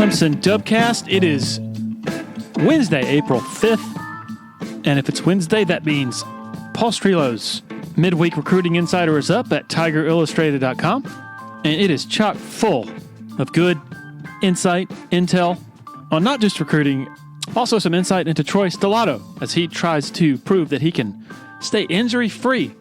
Clemson Dubcast. It is Wednesday, April 5th. And if it's Wednesday, that means Paul Strelo's Midweek Recruiting Insider is up at TigerIllustrated.com. And it is chock full of good insight, intel on not just recruiting, also some insight into Troy Stellato as he tries to prove that he can stay injury-free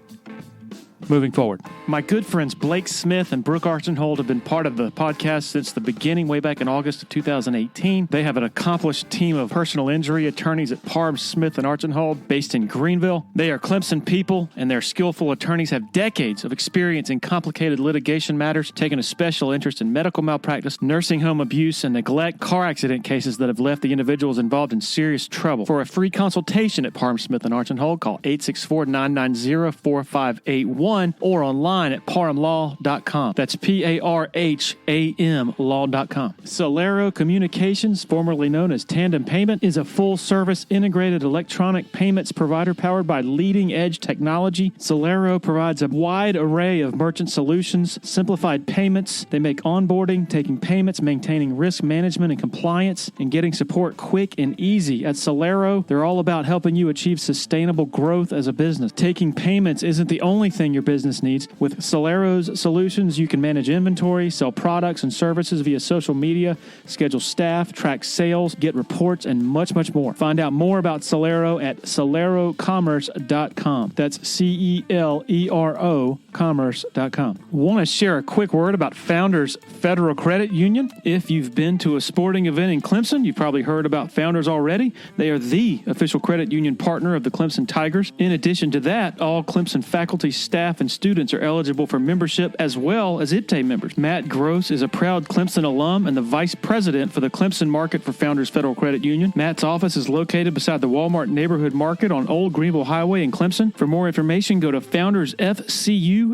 moving forward. My good friends Blake Smith and Brooke Archenhold have been part of the podcast since the beginning, way back in August of 2018. They have an accomplished team of personal injury attorneys at Parham, Smith, and Archenhold based in Greenville. They are Clemson people, and their skillful attorneys have decades of experience in complicated litigation matters, taking a special interest in medical malpractice, nursing home abuse, and neglect, car accident cases that have left the individuals involved in serious trouble. For a free consultation at Parham, Smith, and Archenhold, call 864-990-4581 or online at parhamlaw.com. That's P-A-R-H-A-M law.com. Celero Communications, formerly known as Tandem Payment, is a full-service integrated electronic payments provider powered by leading-edge technology. Celero provides a wide array of merchant solutions, simplified payments. They make onboarding, taking payments, maintaining risk management and compliance, and getting support quick and easy. At Celero, they're all about helping you achieve sustainable growth as a business. Taking payments isn't the only thing your business needs. With Celero's solutions, you can manage inventory, sell products and services via social media, schedule staff, track sales, get reports, and much, much more. Find out more about Celero at celerocommerce.com. That's C-E-L-E-R-O commerce.com. Want to share a quick word about Founders Federal Credit Union? If you've been to a sporting event in Clemson, you've probably heard about Founders already. They are the official credit union partner of the Clemson Tigers. In addition to that, all Clemson faculty, staff, and students are eligible for membership as well as IPTAY members. Matt Gross is a proud Clemson alum and the vice president for the Clemson market for Founders Federal Credit Union. Matt's office is located beside the Walmart Neighborhood Market on Old Greenville Highway in Clemson. For more information, go to foundersfcu.com.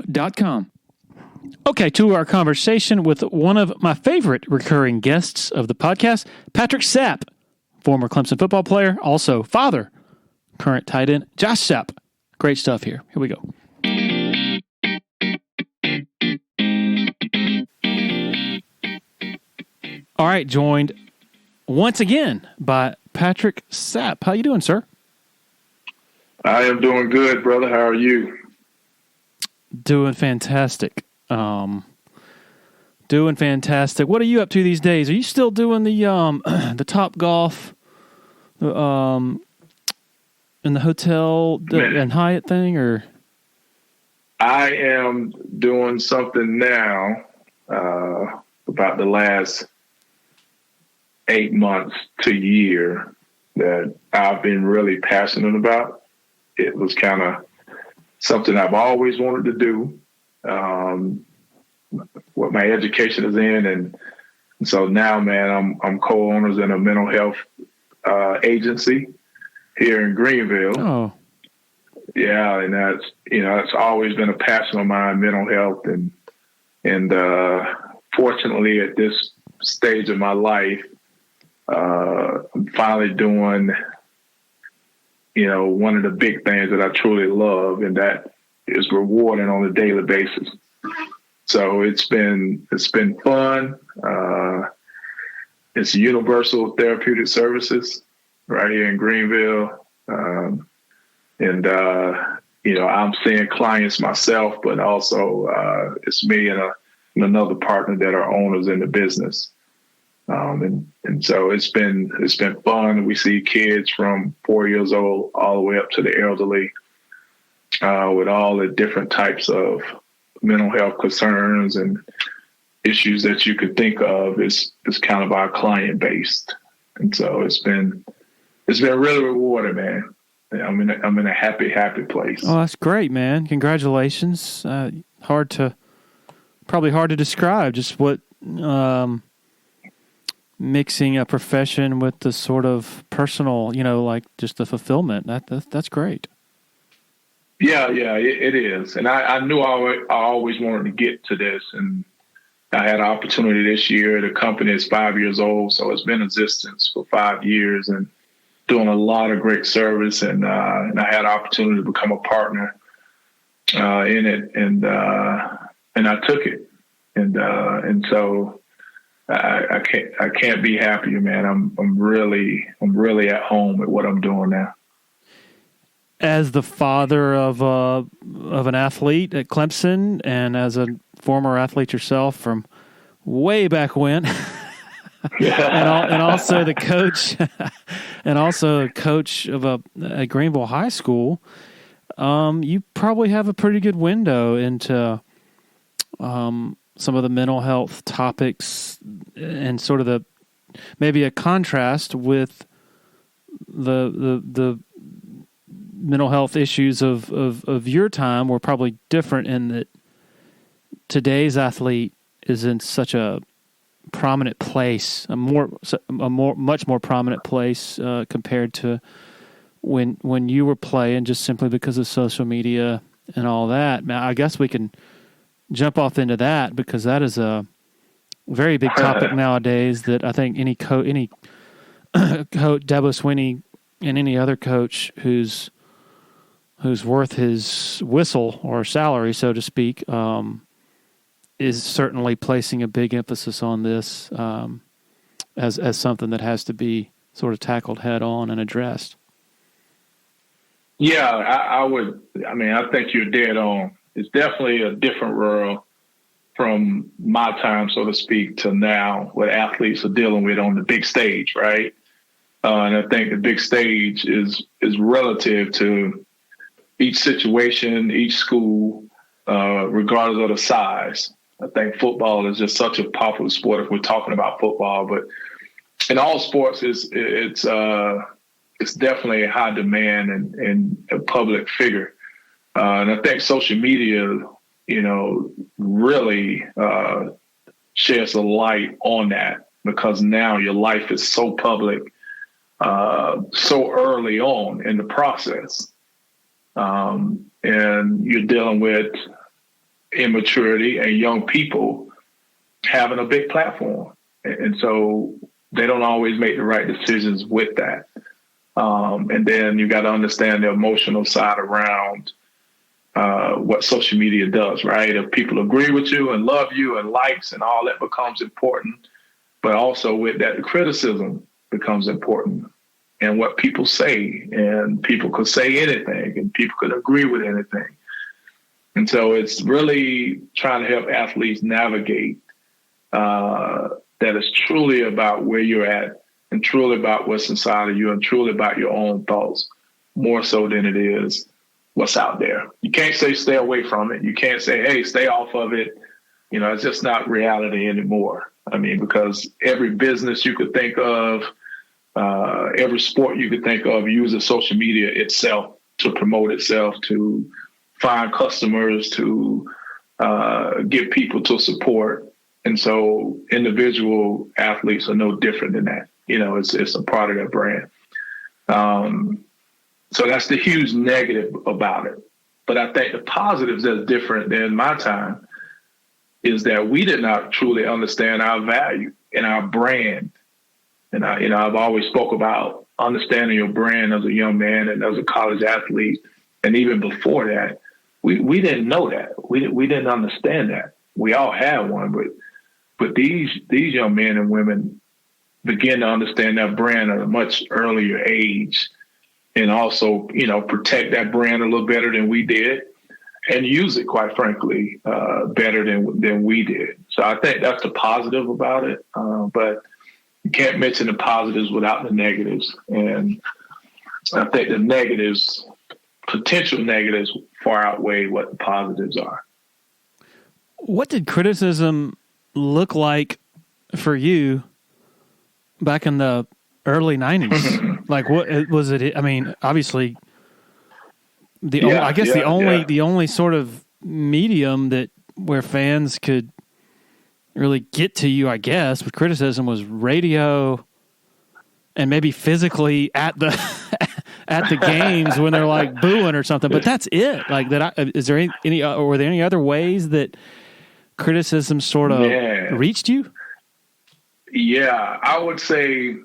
Okay, to our conversation with one of my favorite recurring guests of the podcast, Patrick Sapp, former Clemson football player, also father, current tight end, Josh Sapp. Great stuff here. Here we go. All right, joined once again by Patrick Sapp. How you doing, sir? I am doing good, brother. How are you? Doing fantastic. Doing fantastic. What are you up to these days? Are you still doing the the Top Golf in the hotel and Hyatt thing, or? I am doing something now about the last 8 months to a year that I've been really passionate about. It was kind of something I've always wanted to do, what my education is in. And so now, man, I'm co-owners in a mental health agency here in Greenville. Oh. Yeah, and that's, it's always been a passion of mine, mental health. And fortunately, at this stage of my life, I'm finally doing, one of the big things that I truly love, and that is rewarding on a daily basis. So it's been fun. It's Universal Therapeutic Services right here in Greenville. I'm seeing clients myself, but also it's me and another partner that are owners in the business. And so it's been fun. We see kids from 4 years old all the way up to the elderly with all the different types of mental health concerns and issues that you could think of. Is kind of our client based. And so it's been really rewarding, man. I'm in a happy place. Oh, that's great, man. Congratulations. Probably hard to describe just what mixing a profession with the sort of personal, like just the fulfillment. That's great. Yeah, it is. And I knew I always wanted to get to this, and I had an opportunity this year. The company is 5 years old, so it's been in existence for 5 years and doing a lot of great service. And I had an opportunity to become a partner in it, and I took it. And so I can't be happier, man. I'm really at home with what I'm doing now. As the father of an athlete at Clemson, and as a former athlete yourself from way back when, and also the coach, and also a coach of at Greenville High School, you probably have a pretty good window into some of the mental health topics, and sort of maybe a contrast with the mental health issues of your time were probably different in that today's athlete is in such a prominent place, much more prominent place compared to when you were playing, just simply because of social media and all that. Now, I guess we can jump off into that, because that is a very big topic nowadays that I think any coach, Dabo Swinney, and any other coach who's worth his whistle or salary, so to speak, is certainly placing a big emphasis on this as something that has to be sort of tackled head on and addressed. Yeah, I would. I mean, I think you're dead on. It's definitely a different world from my time, so to speak, to now, what athletes are dealing with on the big stage, right? And I think the big stage is relative to each situation, each school, regardless of the size. I think football is just such a popular sport if we're talking about football, but in all sports, it's definitely a high demand and a public figure. And I think social media, really sheds a light on that, because now your life is so public, so early on in the process. And you're dealing with immaturity and young people having a big platform. And so they don't always make the right decisions with that. And then you got to understand the emotional side around what social media does, right? If people agree with you and love you and likes and all that becomes important, but also with that, the criticism becomes important, and what people say, and people could say anything and people could agree with anything. And so it's really trying to help athletes navigate that it's truly about where you're at, and truly about what's inside of you, and truly about your own thoughts, more so than it is what's out there. You can't say stay away from it. You can't say, hey, stay off of it. It's just not reality anymore. I mean, because every business you could think of, every sport you could think of uses social media itself to promote itself, to find customers, to get people to support. And so individual athletes are no different than that. It's a part of their brand. So that's the huge negative about it. But I think the positives that's different than my time is that we did not truly understand our value and our brand. And I've always spoke about understanding your brand as a young man and as a college athlete. And even before that, we didn't know that. We didn't understand that. We all had one, but these young men and women begin to understand that brand at a much earlier age, and also, protect that brand a little better than we did, and use it, quite frankly, better than we did. So I think that's the positive about it. But you can't mention the positives without the negatives. And I think the potential negatives far outweigh what the positives are. What did criticism look like for you back in the early 90s? Like, what was it? I mean, obviously, the only sort of medium where fans could really get to you, I guess, with criticism was radio, and maybe physically at the at the games when they're like booing or something. But that's it. Like that. Is there any? Were there any other ways that criticism sort of reached you? Yeah, I would say,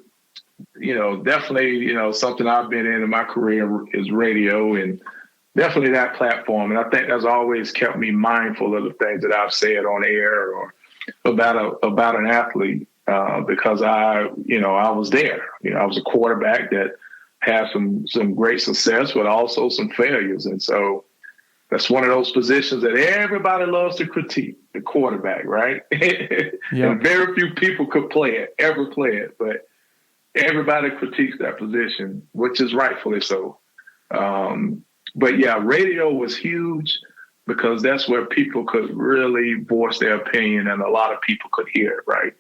definitely, something I've been in my career is radio, and definitely that platform. And I think that's always kept me mindful of the things that I've said on air or about an athlete because I was there. I was a quarterback that had some great success, but also some failures. And so that's one of those positions that everybody loves to critique, the quarterback, right? Yep. And very few people could ever play it, but everybody critiques that position, which is rightfully so. But yeah, radio was huge because that's where people could really voice their opinion and a lot of people could hear it, right?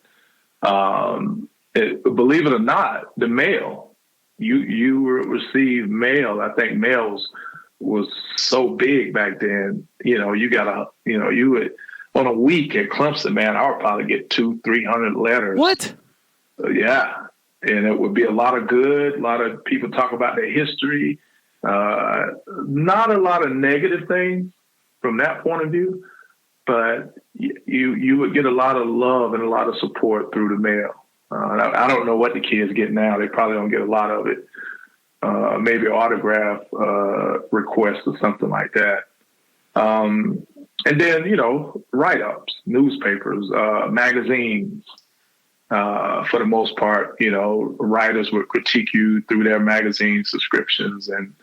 Believe it or not, the mail, you received mail. I think mails was so big back then. You would, on a week at Clemson, man, I would probably get 200-300 letters. What? Yeah. And it would be a lot of good. A lot of people talk about their history. Not a lot of negative things from that point of view, but you would get a lot of love and a lot of support through the mail. I don't know what the kids get now. They probably don't get a lot of it. Maybe autograph requests or something like that. And then, write-ups, newspapers, magazines. For the most part, writers would critique you through their magazine subscriptions and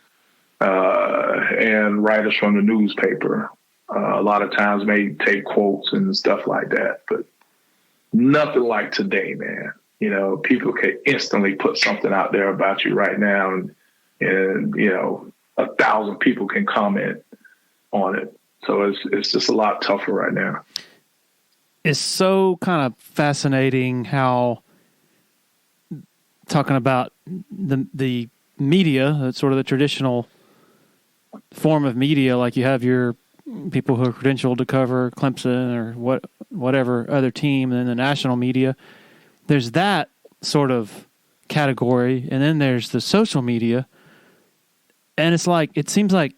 writers from the newspaper. A lot of times may take quotes and stuff like that, but nothing like today, man. People can instantly put something out there about you right now, and 1,000 people can comment on it. So it's just a lot tougher right now. It's so kind of fascinating how, talking about the media, sort of the traditional form of media, like you have your people who are credentialed to cover Clemson or whatever other team, and then the national media. There's that sort of category, and then there's the social media. And it seems like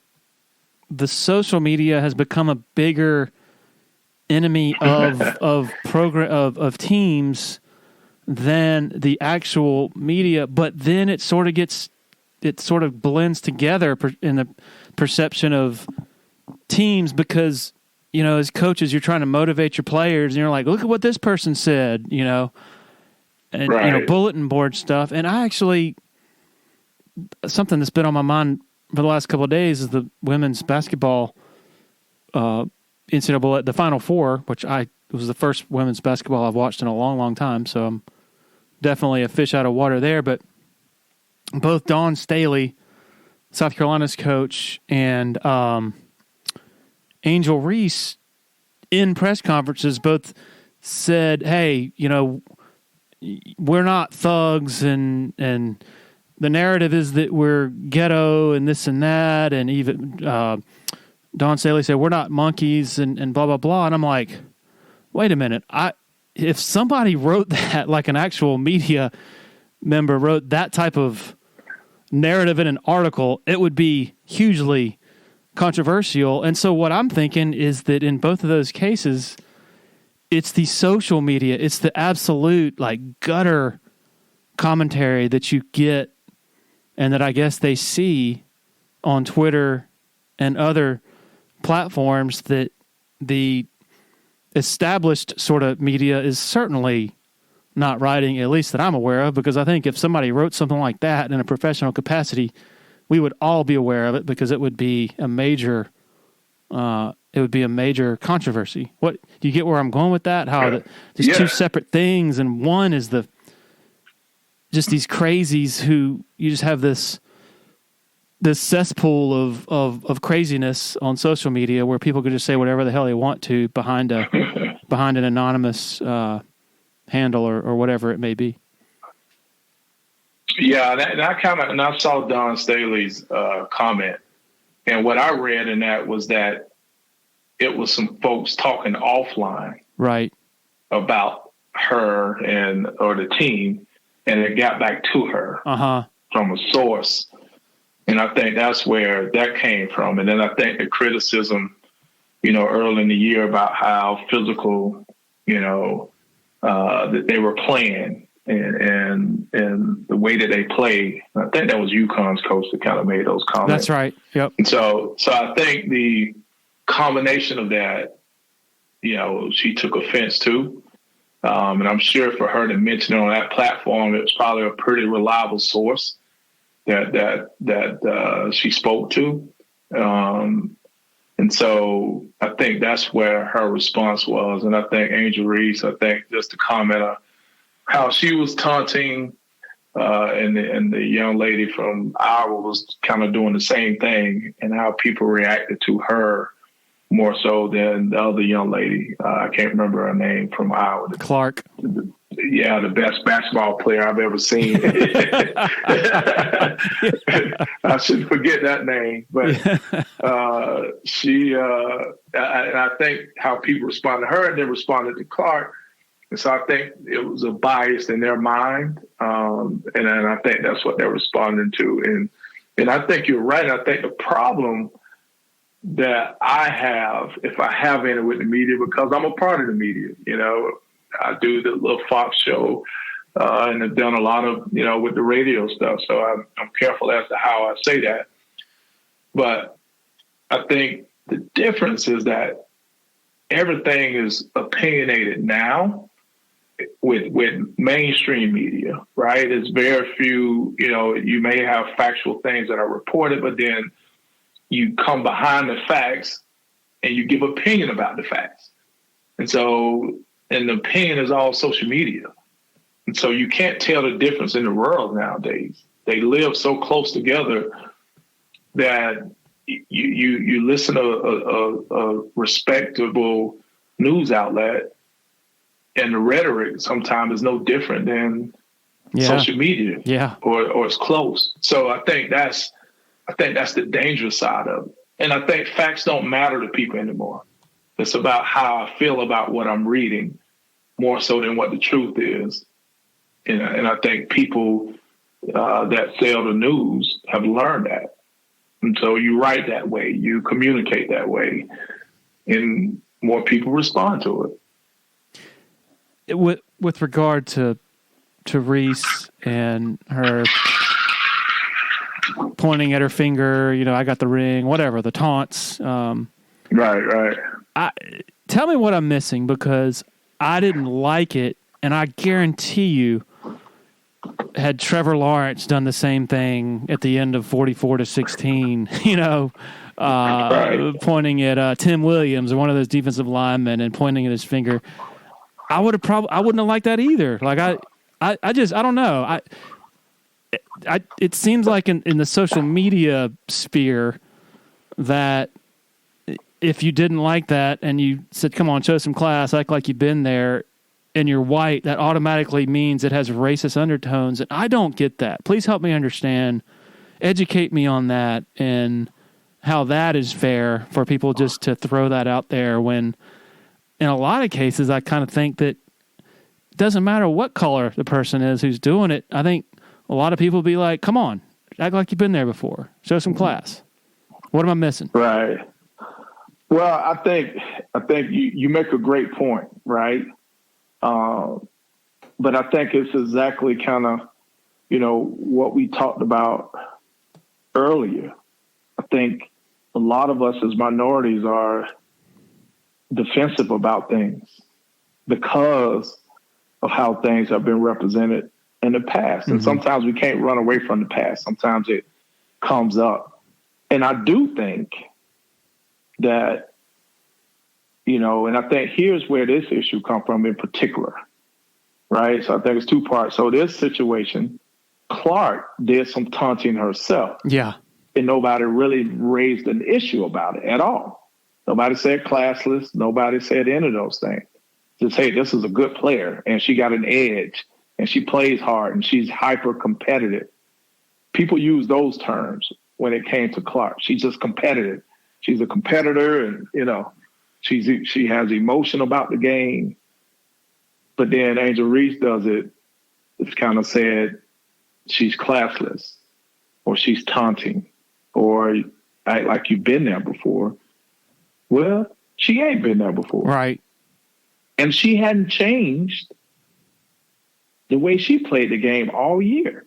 the social media has become a bigger enemy of teams than the actual media, but then it sort of blends together in the perception of teams because, as coaches, you're trying to motivate your players and you're like, look at what this person said, and, right. Bulletin board stuff. And I actually, something that's been on my mind for the last couple of days is the women's basketball, NCAA, the Final Four, which was the first women's basketball I've watched in a long, long time. So I'm definitely a fish out of water there. But both Dawn Staley, South Carolina's coach, and Angel Reese in press conferences both said, hey, we're not thugs and the narrative is that we're ghetto and this and that. And even Dawn Staley said, we're not monkeys and blah, blah, blah. And I'm like, wait a minute. If somebody wrote that, like an actual media member wrote that type of narrative in an article, it would be hugely controversial. And so what I'm thinking is that in both of those cases, it's the social media, it's the absolute gutter commentary that you get and that I guess they see on Twitter and other platforms that the established sort of media is certainly not writing, at least that I'm aware of, because I think if somebody wrote something like that in a professional capacity, we would all be aware of it because it would be a major controversy. What do you get where I'm going with that? How there's two separate things, and one is just these crazies who you just have this cesspool of craziness on social media where people can just say whatever the hell they want to behind an anonymous handle or whatever it may be. Yeah, and I saw Dawn Staley's comment, and what I read in that was that it was some folks talking offline, right, about her or the team, and it got back to her from a source. And I think that's where that came from. And then I think the criticism, early in the year about how physical, that they were playing and the way that they play. I think that was UConn's coach that kind of made those comments. That's right. Yep. And so I think the combination of that she took offense to. And I'm sure for her to mention it on that platform, it was probably a pretty reliable source that she spoke to. And so I think that's where her response was. And I think Angel Reese, just to comment on how she was taunting, and the young lady from Iowa was kind of doing the same thing, and how people reacted to her more so than the other young lady. I can't remember her name, from Iowa. Clark. Yeah, the best basketball player I've ever seen. I should forget that name, but she. And I think how people responded to her and then responded to Clark. And so I think it was a bias in their mind, and I think that's what they're responding to. And I think you're right. I think the problem that I have, if I have any with the media, because I'm a part of the media, I do the little Fox show, and I've done a lot of, with the radio stuff. So I'm careful as to how I say that. But I think the difference is that everything is opinionated now with mainstream media, right? It's very few, you may have factual things that are reported, but then you come behind the facts and you give opinion about the facts. And the opinion is all social media. And so you can't tell the difference in the world nowadays. They live so close together that you listen to a respectable news outlet, and the rhetoric sometimes is no different than social media, or it's close. So I think that's the dangerous side of it. And I think facts don't matter to people anymore. It's about how I feel about what I'm reading more so than what the truth is. And I think people that sell the news have learned that. And so you write that way, you communicate that way, and more people respond to it. With regard to Reese and her pointing at her finger, I got the ring, whatever, the taunts. Right. Tell me what I'm missing, because I didn't like it, and I guarantee you, had Trevor Lawrence done the same thing at the end of 44-16, pointing at Tim Williams or one of those defensive linemen and pointing at his finger, I wouldn't have liked that either. Like I don't know. It seems like in the social media sphere that if you didn't like that and you said, come on, show some class, act like you've been there, and you're white, that automatically means it has racist undertones. And I don't get that. Please help me understand, educate me on that, and how that is fair for people just to throw that out there when in a lot of cases I kind of think that it doesn't matter what color the person is who's doing it. I think a lot of people be like, come on, act like you've been there before. Show some class. What am I missing? Right. Well, I think you make a great point, right? But I think it's exactly kind of, what we talked about earlier. I think a lot of us as minorities are defensive about things because of how things have been represented in the past. And sometimes we can't run away from the past. Sometimes it comes up. And I do think that, and I think here's where this issue comes from in particular, right? So I think it's two parts. So this situation, Clark did some taunting herself. Yeah. And nobody really raised an issue about it at all. Nobody said classless. Nobody said any of those things. Just, hey, this is a good player and she got an edge and she plays hard and she's hyper competitive. People use those terms when it came to Clark. She's just competitive. She's a competitor and, she has emotion about the game. But then Angel Reese does it. It's kind of said she's classless or she's taunting or act like you've been there before. Well, she ain't been there before. Right. And she hadn't changed the way she played the game all year.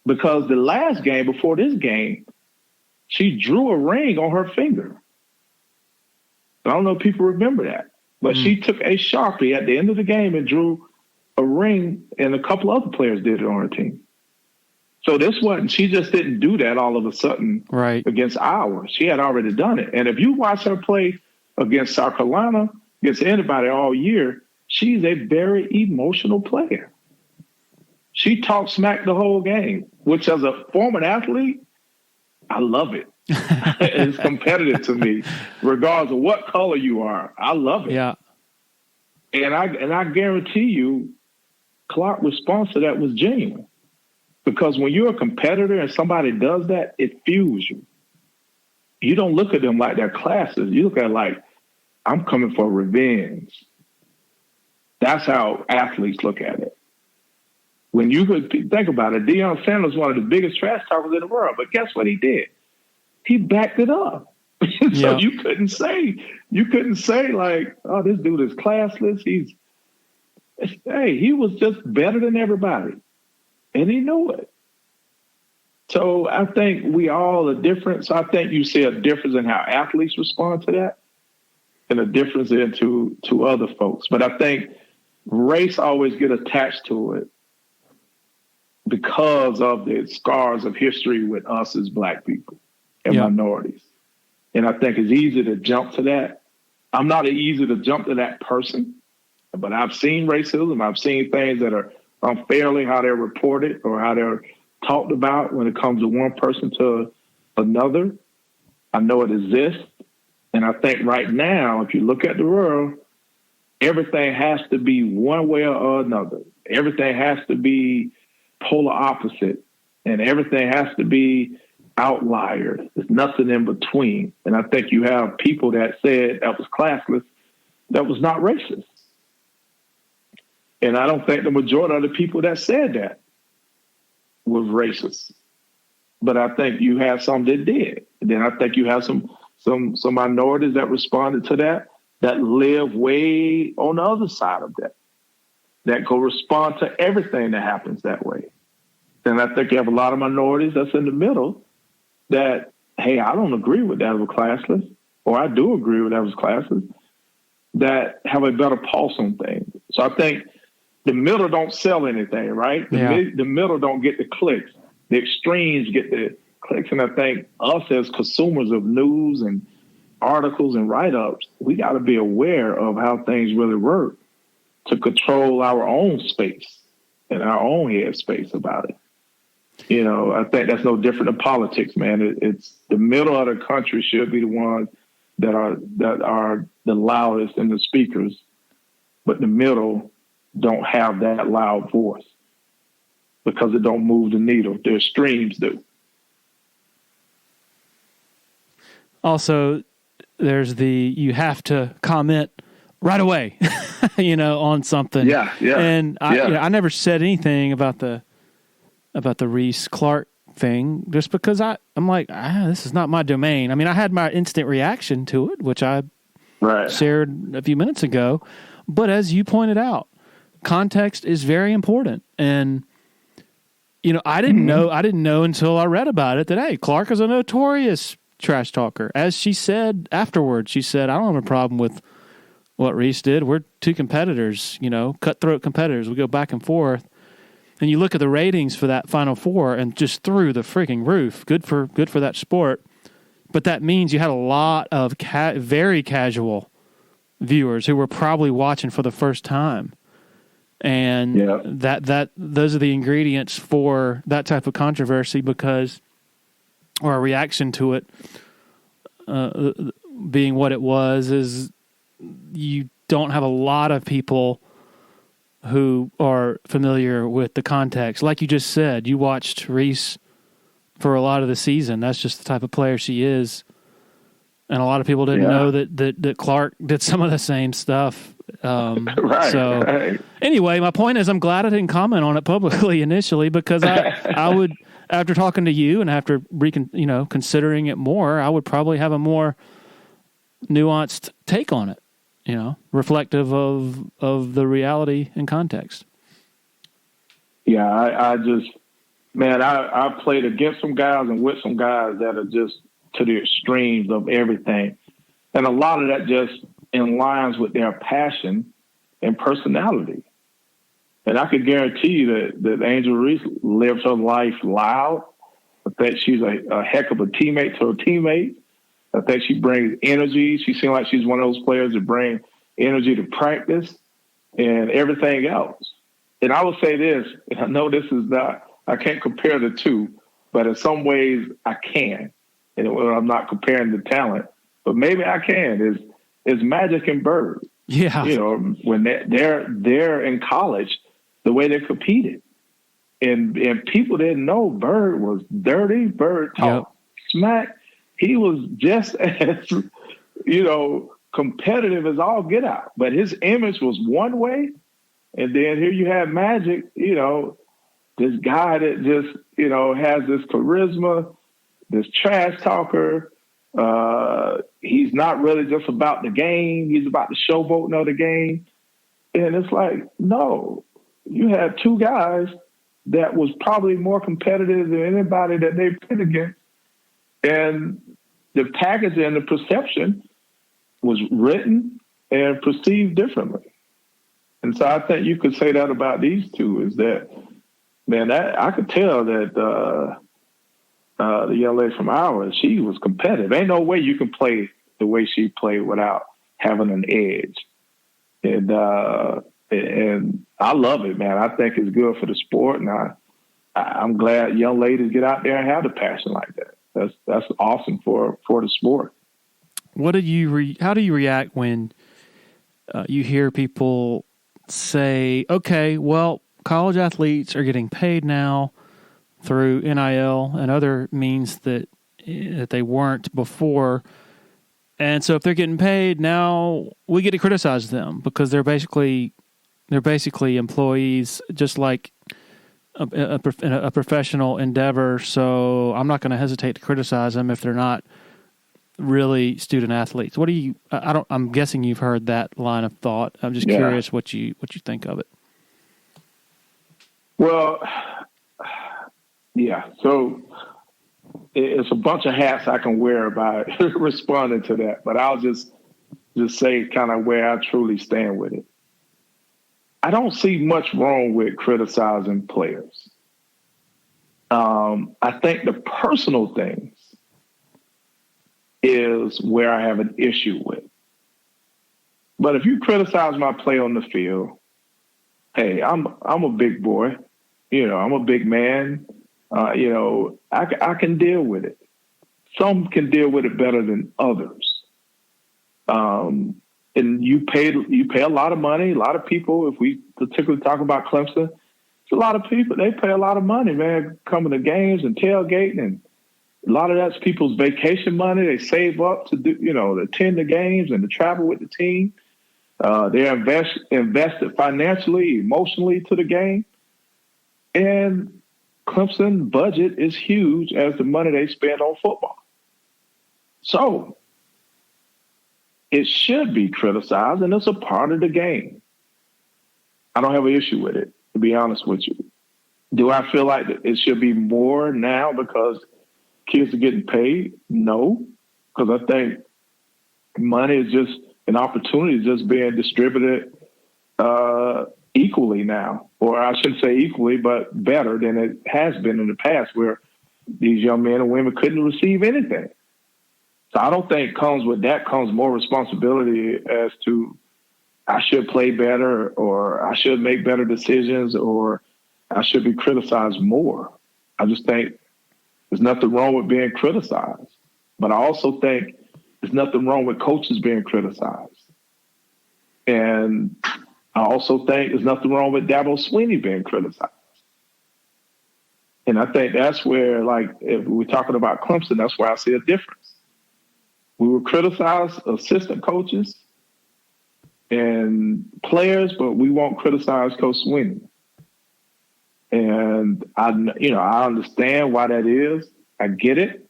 Because the last game before this game, she drew a ring on her finger. I don't know if people remember that. But she took a Sharpie at the end of the game and drew a ring, and a couple other players did it on her team. So she just didn't do that all of a sudden against Iowa. She had already done it. And if you watch her play against South Carolina, against anybody all year, she's a very emotional player. She talked smack the whole game, which as a former athlete, I love it. It's competitive to me, regardless of what color you are. I love it. Yeah. And I guarantee you, Clark's response to that was genuine. Because when you're a competitor and somebody does that, it fuels you. You don't look at them like they're classes. You look at it like, I'm coming for revenge. That's how athletes look at it. When you think about it, Deion Sanders is one of the biggest trash talkers in the world. But guess what he did? He backed it up. So you couldn't say like, oh, this dude is classless. He was just better than everybody. And he knew it. So I think we all are different. So I think you see a difference in how athletes respond to that and a difference to other folks. But I think race always get attached to it because of the scars of history with us as Black people and minorities. And I think it's easy to jump to that. I'm not easy to jump to that person, but I've seen racism. I've seen things that are unfairly how they're reported or how they're talked about when it comes to one person to another. I know it exists. And I think right now, if you look at the world, everything has to be one way or another. Everything has to be polar opposite. And everything has to be outliers. There's nothing in between. And I think you have people that said that was classless, that was not racist. And I don't think the majority of the people that said that was racist. But I think you have some that did. And then I think you have some minorities that responded to that live way on the other side of that correspond to everything that happens that way. And I think you have a lot of minorities that's in the middle that, hey, I don't agree with that was classless, or I do agree with that was classless, that have a better pulse on things. So I think the middle don't sell anything, right? The middle don't get the clicks. The extremes get the clicks. And I think us as consumers of news and articles and write-ups, we got to be aware of how things really work to control our own space and our own head space about it. You know, I think that's no different than politics, man. It's the middle of the country should be the ones that are the loudest and the speakers, but the middle don't have that loud voice because it don't move the needle. Their streams do. Also, there's you have to comment right away, on something. Yeah. And I never said anything about the Reese Clark thing just because I'm like, this is not my domain. I mean, I had my instant reaction to it, which I shared a few minutes ago. But as you pointed out, context is very important. And, I didn't know until I read about it that, hey, Clark is a notorious trash talker. As she said afterwards, she said, I don't have a problem with what Reese did. We're two competitors, cutthroat competitors. We go back and forth. And you look at the ratings for that Final Four and just through the freaking roof. Good for that sport. But that means you had a lot of very casual viewers who were probably watching for the first time. And those are the ingredients for that type of controversy or a reaction to it being what it was, is you don't have a lot of people who are familiar with the context. Like you just said, you watched Reese for a lot of the season. That's just the type of player she is. And a lot of people didn't know that Clark did some of the same stuff. Anyway, my point is I'm glad I didn't comment on it publicly initially because I would, after talking to you and after considering it more, I would probably have a more nuanced take on it. Reflective of the reality and context. Yeah, I played against some guys and with some guys that are just to the extremes of everything. And a lot of that just in lines with their passion and personality. And I could guarantee you that Angel Reese lives her life loud. I think she's a heck of a teammate to her teammates. I think she brings energy. She seems like she's one of those players that bring energy to practice and everything else. And I will say this, and I know this is not, I can't compare the two, but in some ways I can. And I'm not comparing the talent, but maybe I can, is Magic and Bird. Yeah. You know, when they're in college, the way they competed. And people didn't know Bird was dirty. Bird talked smack. He was just as, competitive as all get out. But his image was one way. And then here you have Magic, this guy that just, has this charisma, this trash talker. He's not really just about the game. He's about the showboating of the game. And it's like, no, you had two guys that was probably more competitive than anybody that they played against. And the package and the perception was written and perceived differently. And so I think you could say that about these two, is that, man, I could tell that the young lady from Iowa, she was competitive. Ain't no way you can play the way she played without having an edge. And I love it, man. I think it's good for the sport, and I'm glad young ladies get out there and have the passion like that. That's awesome for the sport. How do you react when you hear people say, okay, well, college athletes are getting paid now through NIL and other means that they weren't before, and so if they're getting paid now, we get to criticize them because they're basically employees, just like a professional endeavor. So I'm not going to hesitate to criticize them if they're not really student athletes. What do you? I'm guessing you've heard that line of thought. I'm just curious what you think of it. Well, yeah. So it's a bunch of hats I can wear about responding to that, but I'll just say kind of where I truly stand with it. I don't see much wrong with criticizing players. I think the personal things is where I have an issue with. But if you criticize my play on the field, hey, I'm a big boy. I'm a big man. I can deal with it. Some can deal with it better than others. And you pay a lot of money. A lot of people, if we particularly talk about Clemson, it's a lot of people. They pay a lot of money, man, coming to games and tailgating, and a lot of that's people's vacation money. They save up to do, to attend the games and to travel with the team. They're invested financially, emotionally to the game, and Clemson budget is huge as the money they spend on football. So it should be criticized, and it's a part of the game. I don't have an issue with it, to be honest with you. Do I feel like it should be more now because kids are getting paid? No, because I think money is just an opportunity just being distributed equally now. Or I shouldn't say equally, but better than it has been in the past, where these young men and women couldn't receive anything. So I don't think comes more responsibility as to I should play better, or I should make better decisions, or I should be criticized more. I just think there's nothing wrong with being criticized. But I also think there's nothing wrong with coaches being criticized. And I also think there's nothing wrong with Dabo Swinney being criticized. And I think that's where, if we're talking about Clemson, that's where I see a difference. We will criticize assistant coaches and players, but we won't criticize Coach Swinney. And I understand why that is. I get it.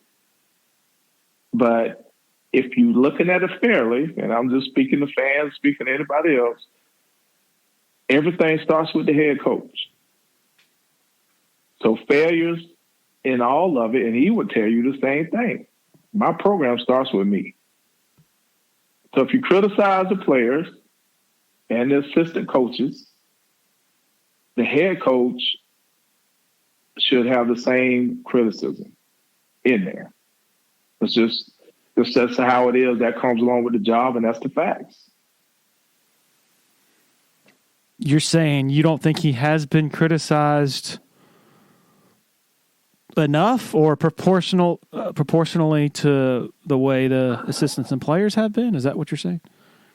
But if you're looking at it fairly, and I'm just speaking to fans, speaking to anybody else, everything starts with the head coach. So failures in all of it, and he would tell you the same thing. My program starts with me. So if you criticize the players and the assistant coaches, the head coach should have the same criticism in there. It's just that's how it is. That comes along with the job, and that's the facts. You're saying you don't think he has been criticized enough or proportionally to the way the assistants and players have been? Is that what you're saying?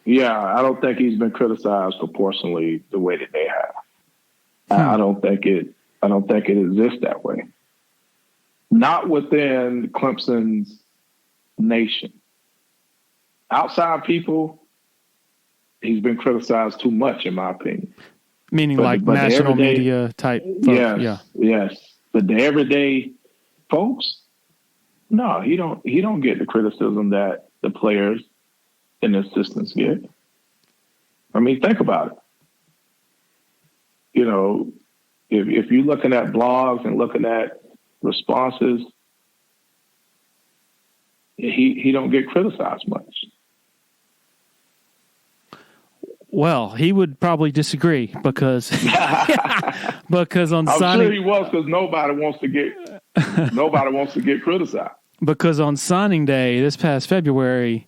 Yeah, I don't think he's been criticized proportionally the way that they have. I don't think it exists that way. Not within Clemson's nation. Outside people, he's been criticized too much, in my opinion. Meaning but national media type folks. Yes. But the everyday folks, no, he don't get the criticism that the players and the assistants get. I mean, think about it. You know, if you're looking at blogs and looking at responses, he don't get criticized much. Well, he would probably disagree because on I'm signing, sure he was, because nobody wants to get criticized. Because on signing day this past February,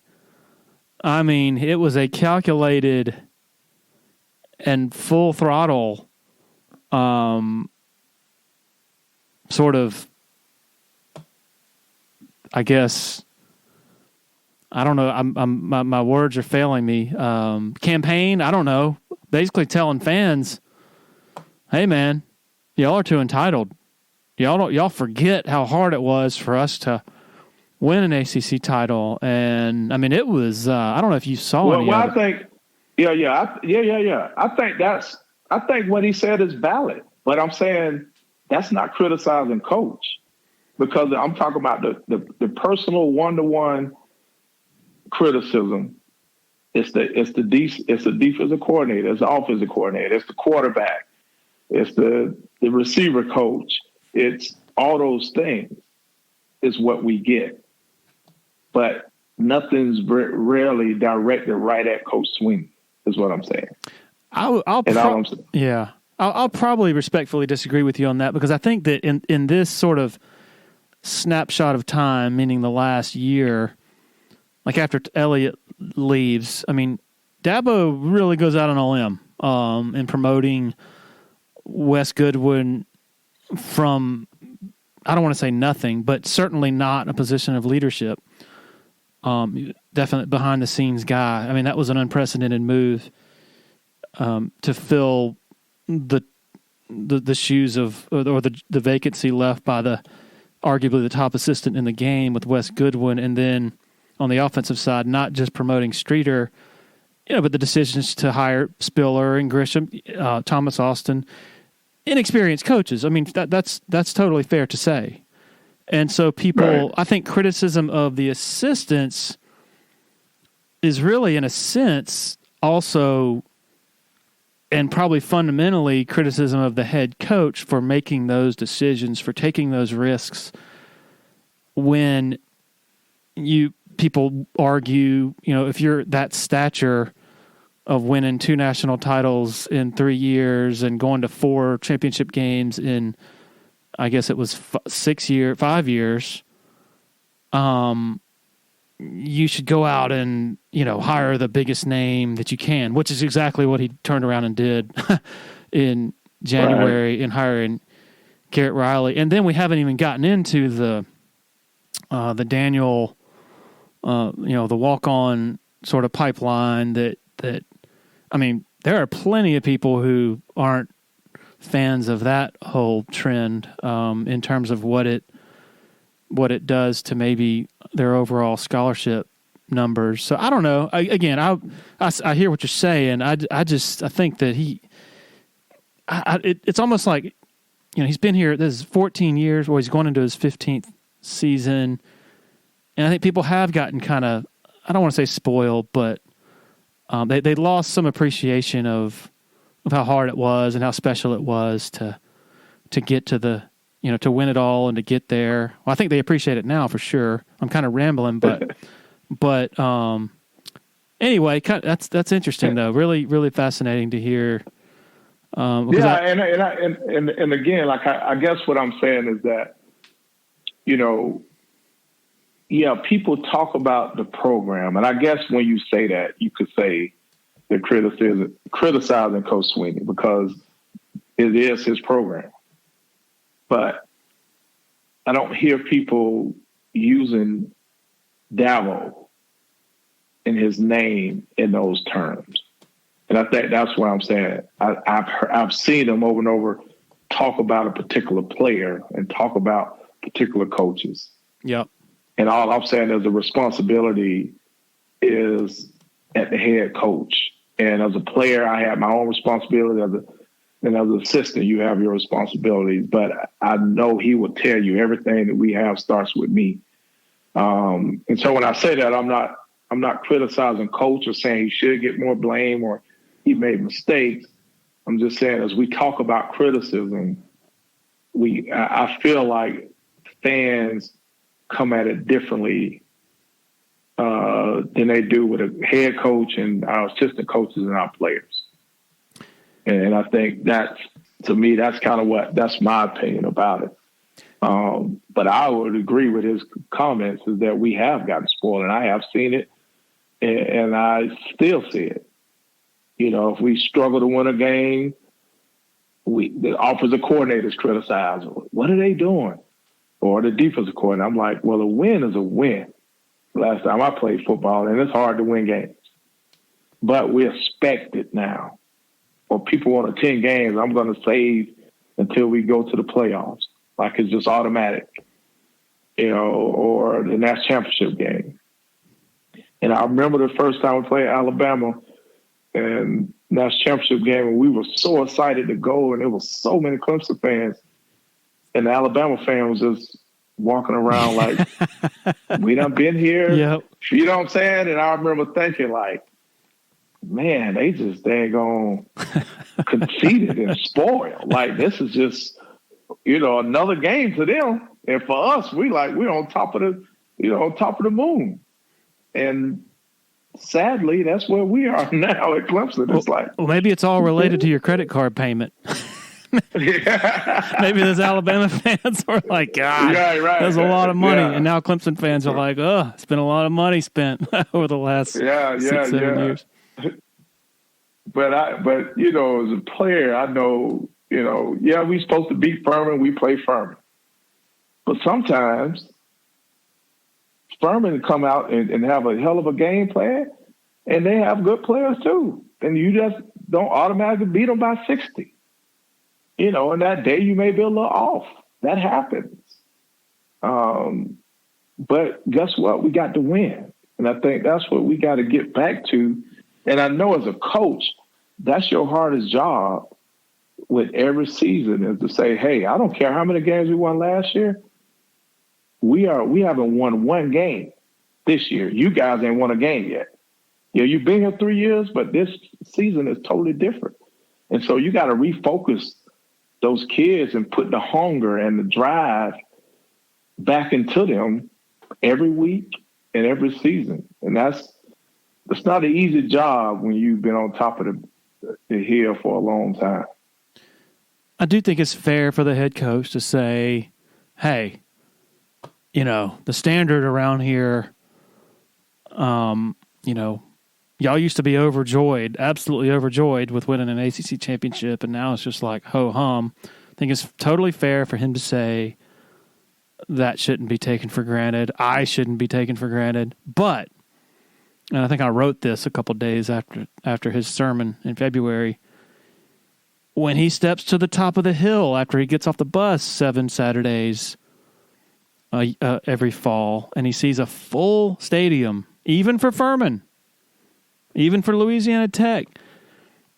I mean, it was a calculated and full throttle sort of, I guess, I don't know. My words are failing me. Campaign. I don't know. Basically telling fans, "Hey, man, y'all are too entitled. Y'all forget how hard it was for us to win an ACC title." And I mean, it was. I don't know if you saw any. Well, I think. Yeah. I think what he said is valid, but I'm saying that's not criticizing coach, because I'm talking about the personal one-to-one criticism. It's the defensive coordinator, it's the offensive coordinator, it's the quarterback, it's the receiver coach. It's all those things is what we get, but nothing's rarely directed right at Coach Swinney, is what I'm saying. I'll probably respectfully disagree with you on that, because I think that in this sort of snapshot of time, meaning the last year, like after Elliott leaves, I mean, Dabo really goes out on a limb in promoting Wes Goodwin from, I don't want to say nothing, but certainly not a position of leadership. Definitely behind the scenes guy. I mean, that was an unprecedented move to fill the shoes of, or the vacancy left by arguably the top assistant in the game with Wes Goodwin, and then on the offensive side, not just promoting Streeter, but the decisions to hire Spiller and Grisham, Thomas Austin, inexperienced coaches. I mean, that's totally fair to say. And so people, I think criticism of the assistants is really, in a sense, also, and probably fundamentally, criticism of the head coach for making those decisions, for taking those risks when people argue, if you're that stature of winning 2 national titles in 3 years and going to 4 championship games in, I guess it was 5 years, you should go out and, hire the biggest name that you can, which is exactly what he turned around and did in January in hiring Garrett Riley. And then we haven't even gotten into the Daniel, the walk-on sort of pipeline that, I mean, there are plenty of people who aren't fans of that whole trend in terms of what it does to maybe their overall scholarship numbers. So I don't know. I hear what you're saying. I think that it's almost like, he's been here, this is 14 years, he's going into his 15th season. And I think people have gotten kind of, I don't want to say spoiled, but they lost some appreciation of how hard it was and how special it was to get to the, to win it all and to get there. Well, I think they appreciate it now for sure. I'm kind of rambling, but Anyway, that's interesting though. Really, really fascinating to hear. And again, like I guess what I'm saying is that, people talk about the program, and I guess when you say that, you could say they're criticizing Coach Swinney because it is his program. But I don't hear people using Dabo and his name in those terms. And I think that's what I'm saying. I've seen them over and over talk about a particular player and talk about particular coaches. Yep. And all I'm saying is the responsibility is at the head coach. And as a player, I have my own responsibility. And as an assistant, you have your responsibilities. But I know he will tell you everything that we have starts with me. And so when I say that, I'm not criticizing coach or saying he should get more blame or he made mistakes. I'm just saying as we talk about criticism, I feel like fans come at it differently than they do with a head coach and our assistant coaches and our players. And I think that's my opinion about it. But I would agree with his comments is that we have gotten spoiled, and I have seen it, and I still see it. If we struggle to win a game, the offensive coordinators criticize. What are they doing? Or the defensive coordinator. I'm like, well, a win is a win. Last time I played football, and it's hard to win games. But we expect it now. Or people want to 10 games, I'm going to save until we go to the playoffs. Like it's just automatic. Or the national championship game. And I remember the first time we played Alabama and national championship game, and we were so excited to go, and there was so many Clemson fans. And the Alabama fan was just walking around like, we done been here. Yep. You know what I'm saying? And I remember thinking like, man, they just daggone conceited and spoiled. Like this is just, another game to them. And for us, we're on top of the moon. And sadly, that's where we are now at Clemson. It's well, maybe it's all related to your credit card payment. Yeah. Maybe those Alabama fans were like, God, that's a lot of money. Yeah. And now Clemson fans are like, oh, it's been a lot of money spent over the last 6-7 years. But as a player, I know, we're supposed to beat Furman. We play Furman. But sometimes Furman come out and have a hell of a game plan, and they have good players too. And you just don't automatically beat them by 60. And that day you may be a little off. That happens. But guess what? We got to win. And I think that's what we got to get back to. And I know as a coach, that's your hardest job with every season is to say, hey, I don't care how many games we won last year. We haven't won one game this year. You guys ain't won a game yet. You've been here 3 years, but this season is totally different. And so you got to refocus those kids and put the hunger and the drive back into them every week and every season. And it's not an easy job when you've been on top of the hill for a long time. I do think it's fair for the head coach to say, hey, the standard around here, y'all used to be absolutely overjoyed with winning an ACC championship, and now it's just like ho-hum. I think it's totally fair for him to say that shouldn't be taken for granted. I shouldn't be taken for granted. But, and I think I wrote this a couple of days after his sermon in February, when he steps to the top of the hill after he gets off the bus 7 Saturdays every fall, and he sees a full stadium, even for Furman, even for Louisiana Tech,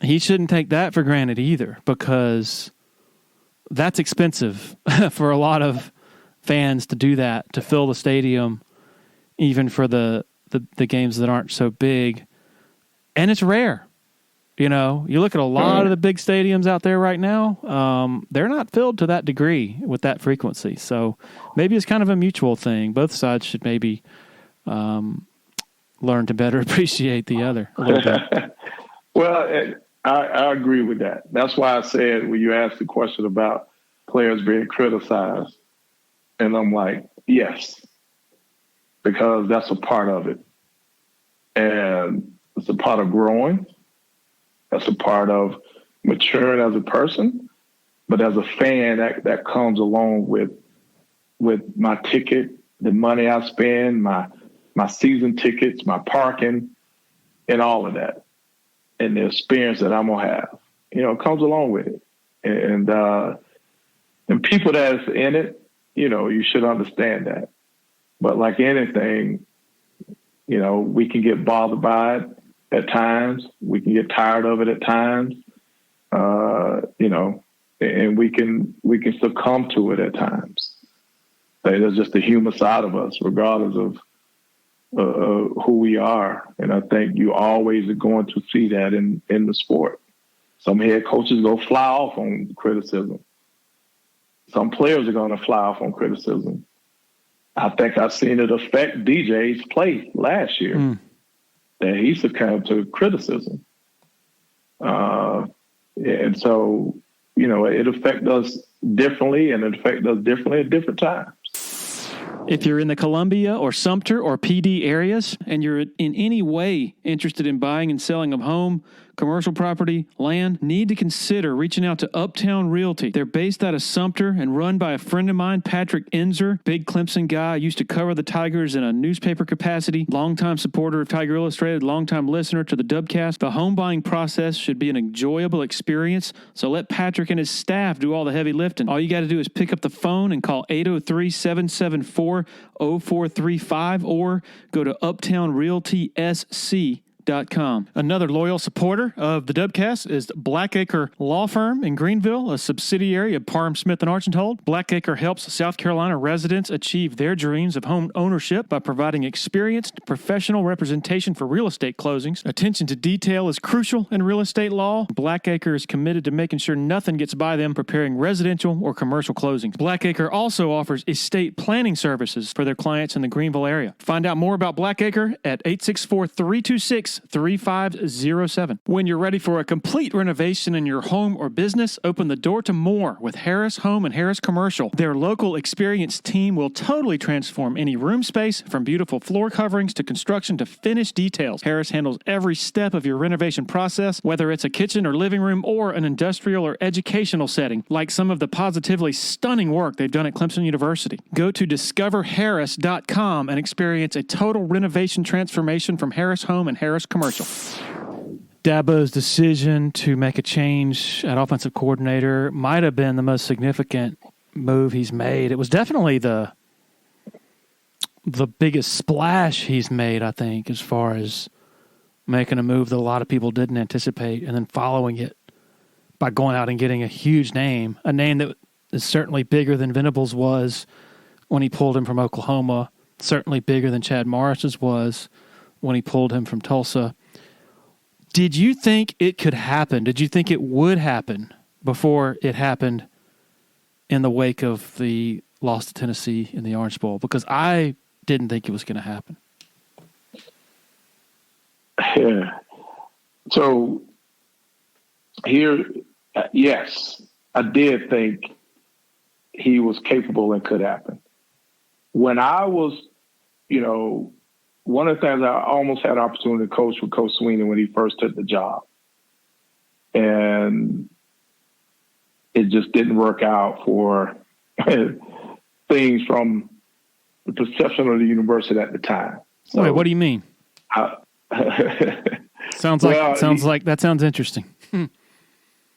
he shouldn't take that for granted either, because that's expensive for a lot of fans to do that, to fill the stadium, even for the games that aren't so big. And it's rare. You look at a lot of the big stadiums out there right now, they're not filled to that degree with that frequency. So maybe it's kind of a mutual thing. Both sides should maybe learn to better appreciate the other a little bit. Well, I agree with that. That's why I said when you asked the question about players being criticized, and I'm like, yes, because that's a part of it. And it's a part of growing. That's a part of maturing as a person. But as a fan, that comes along with my ticket, the money I spend, my season tickets, my parking, and all of that. And the experience that I'm going to have, it comes along with it. And people that's in it, you should understand that. But like anything, we can get bothered by it at times. We can get tired of it at times, and we can succumb to it at times. There's just the human side of us, regardless of who we are. And I think you always are going to see that in the sport. Some head coaches go fly off on criticism. Some players are going to fly off on criticism. I think I've seen it affect DJ's play last year. That he succumbed to criticism. And so, it affects us differently, and it affects us differently at different times. If you're in the Columbia or Sumter or PD areas and you're in any way interested in buying and selling a home, commercial property, land, need to consider reaching out to Uptown Realty. They're based out of Sumter and run by a friend of mine, Patrick Enzer, big Clemson guy, used to cover the Tigers in a newspaper capacity, longtime supporter of Tiger Illustrated, longtime listener to the Dubcast. The home buying process should be an enjoyable experience, so let Patrick and his staff do all the heavy lifting. All you got to do is pick up the phone and call 803-774-0435 or go to uptownrealtysc.com. Another loyal supporter of the Dubcast is Blackacre Law Firm in Greenville, a subsidiary of Parham Smith & Archenhold. Blackacre helps South Carolina residents achieve their dreams of home ownership by providing experienced professional representation for real estate closings. Attention to detail is crucial in real estate law. Blackacre is committed to making sure nothing gets by them preparing residential or commercial closings. Blackacre also offers estate planning services for their clients in the Greenville area. Find out more about Blackacre at 864-326-3507. When you're ready for a complete renovation in your home or business, open the door to more with Harris Home and Harris Commercial. Their local experienced team will totally transform any room space, from beautiful floor coverings to construction to finished details. Harris handles every step of your renovation process, whether it's a kitchen or living room or an industrial or educational setting, like some of the positively stunning work they've done at Clemson University. Go to discoverharris.com and experience a total renovation transformation from Harris Home and Harris Commercial. Dabo's decision to make a change at offensive coordinator might have been the most significant move he's made. It was definitely the biggest splash he's made, I think, as far as making a move that a lot of people didn't anticipate and then following it by going out and getting a huge name, a name that is certainly bigger than Venables was when he pulled him from Oklahoma, certainly bigger than Chad Morris's was when he pulled him from Tulsa. Did you think it could happen? Did you think it would happen before it happened in the wake of the loss to Tennessee in the Orange Bowl? Because I didn't think it was going to happen. Yeah. So here, yes, I did think he was capable and could happen. When I was, one of the things I almost had an opportunity to coach with Coach Swinney when he first took the job. And it just didn't work out for things from the perception of the university at the time. So, wait, what do you mean? Sounds like that sounds interesting.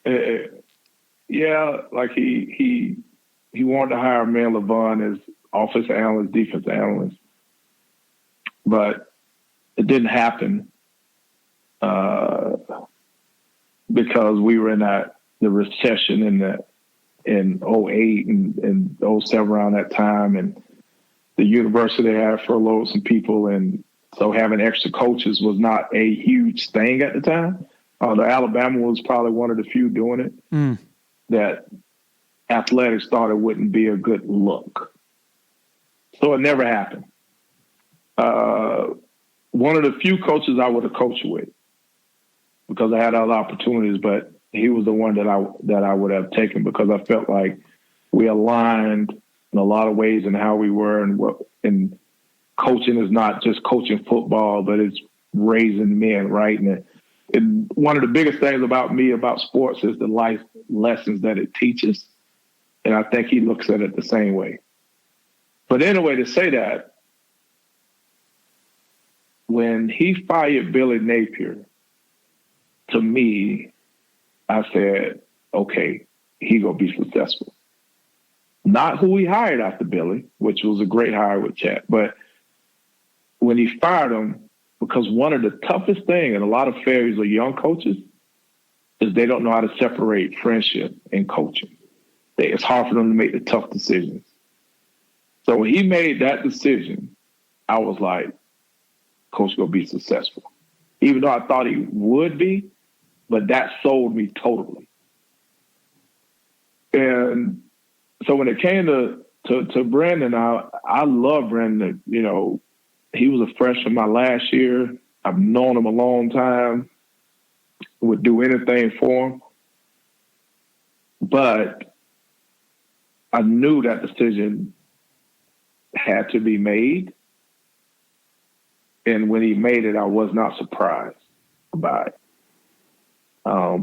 Yeah, like he wanted to hire me and Levon as offensive analyst, defensive analyst. But it didn't happen because we were in the recession in 2008 and 2007 around that time, and the university had furloughed some people, and so having extra coaches was not a huge thing at the time. The Alabama was probably one of the few doing it that athletics thought it wouldn't be a good look. So it never happened. one of the few coaches I would have coached with because I had other opportunities, but he was the one that I would have taken because I felt like we aligned in a lot of ways in how we were and coaching is not just coaching football, but it's raising men, right? And one of the biggest things about me about sports is the life lessons that it teaches. And I think he looks at it the same way. But anyway, to say that, when he fired Billy Napier, to me, I said, okay, he gonna be successful. Not who he hired after Billy, which was a great hire with Chad, but when he fired him, because one of the toughest things, and a lot of failures of young coaches, is they don't know how to separate friendship and coaching. It's hard for them to make the tough decisions. So when he made that decision, I was like, Coach gonna be successful. Even though I thought he would be, but that sold me totally. And so when it came to Brandon, I love Brandon. You know, he was a freshman my last year. I've known him a long time. Would do anything for him. But I knew that decision had to be made. And when he made it, I was not surprised by it.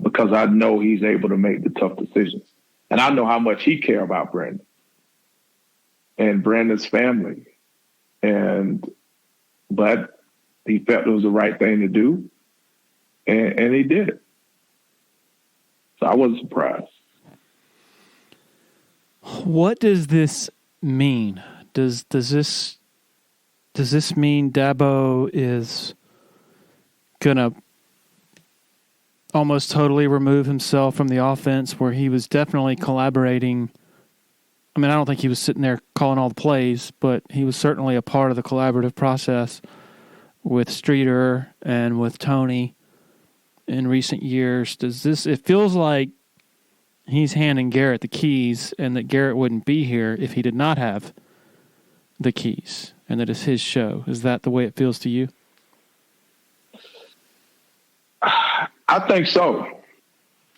Because I know he's able to make the tough decisions. And I know how much he cares about Brandon and Brandon's family. But he felt it was the right thing to do. And he did it. So I wasn't surprised. What does this mean? Does this mean Dabo is gonna almost totally remove himself from the offense where he was definitely collaborating? I mean, I don't think he was sitting there calling all the plays, but he was certainly a part of the collaborative process with Streeter and with Tony in recent years. It feels like he's handing Garrett the keys and that Garrett wouldn't be here if he did not have the keys and that it's his show. Is that the way it feels to you? I think so.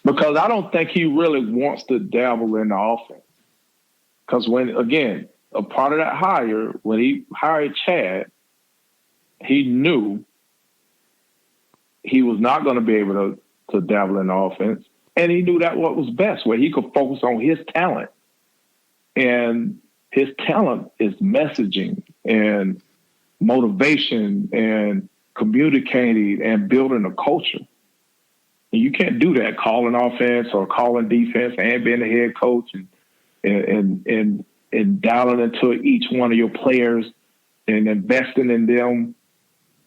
Because I don't think he really wants to dabble in the offense. Because again, a part of that hire, when he hired Chad, he knew he was not going to be able to dabble in the offense. And he knew that what was best, where he could focus on his talent. And his talent is messaging and motivation and communicating and building a culture. And you can't do that calling offense or calling defense and being a head coach and dialing into each one of your players and investing in them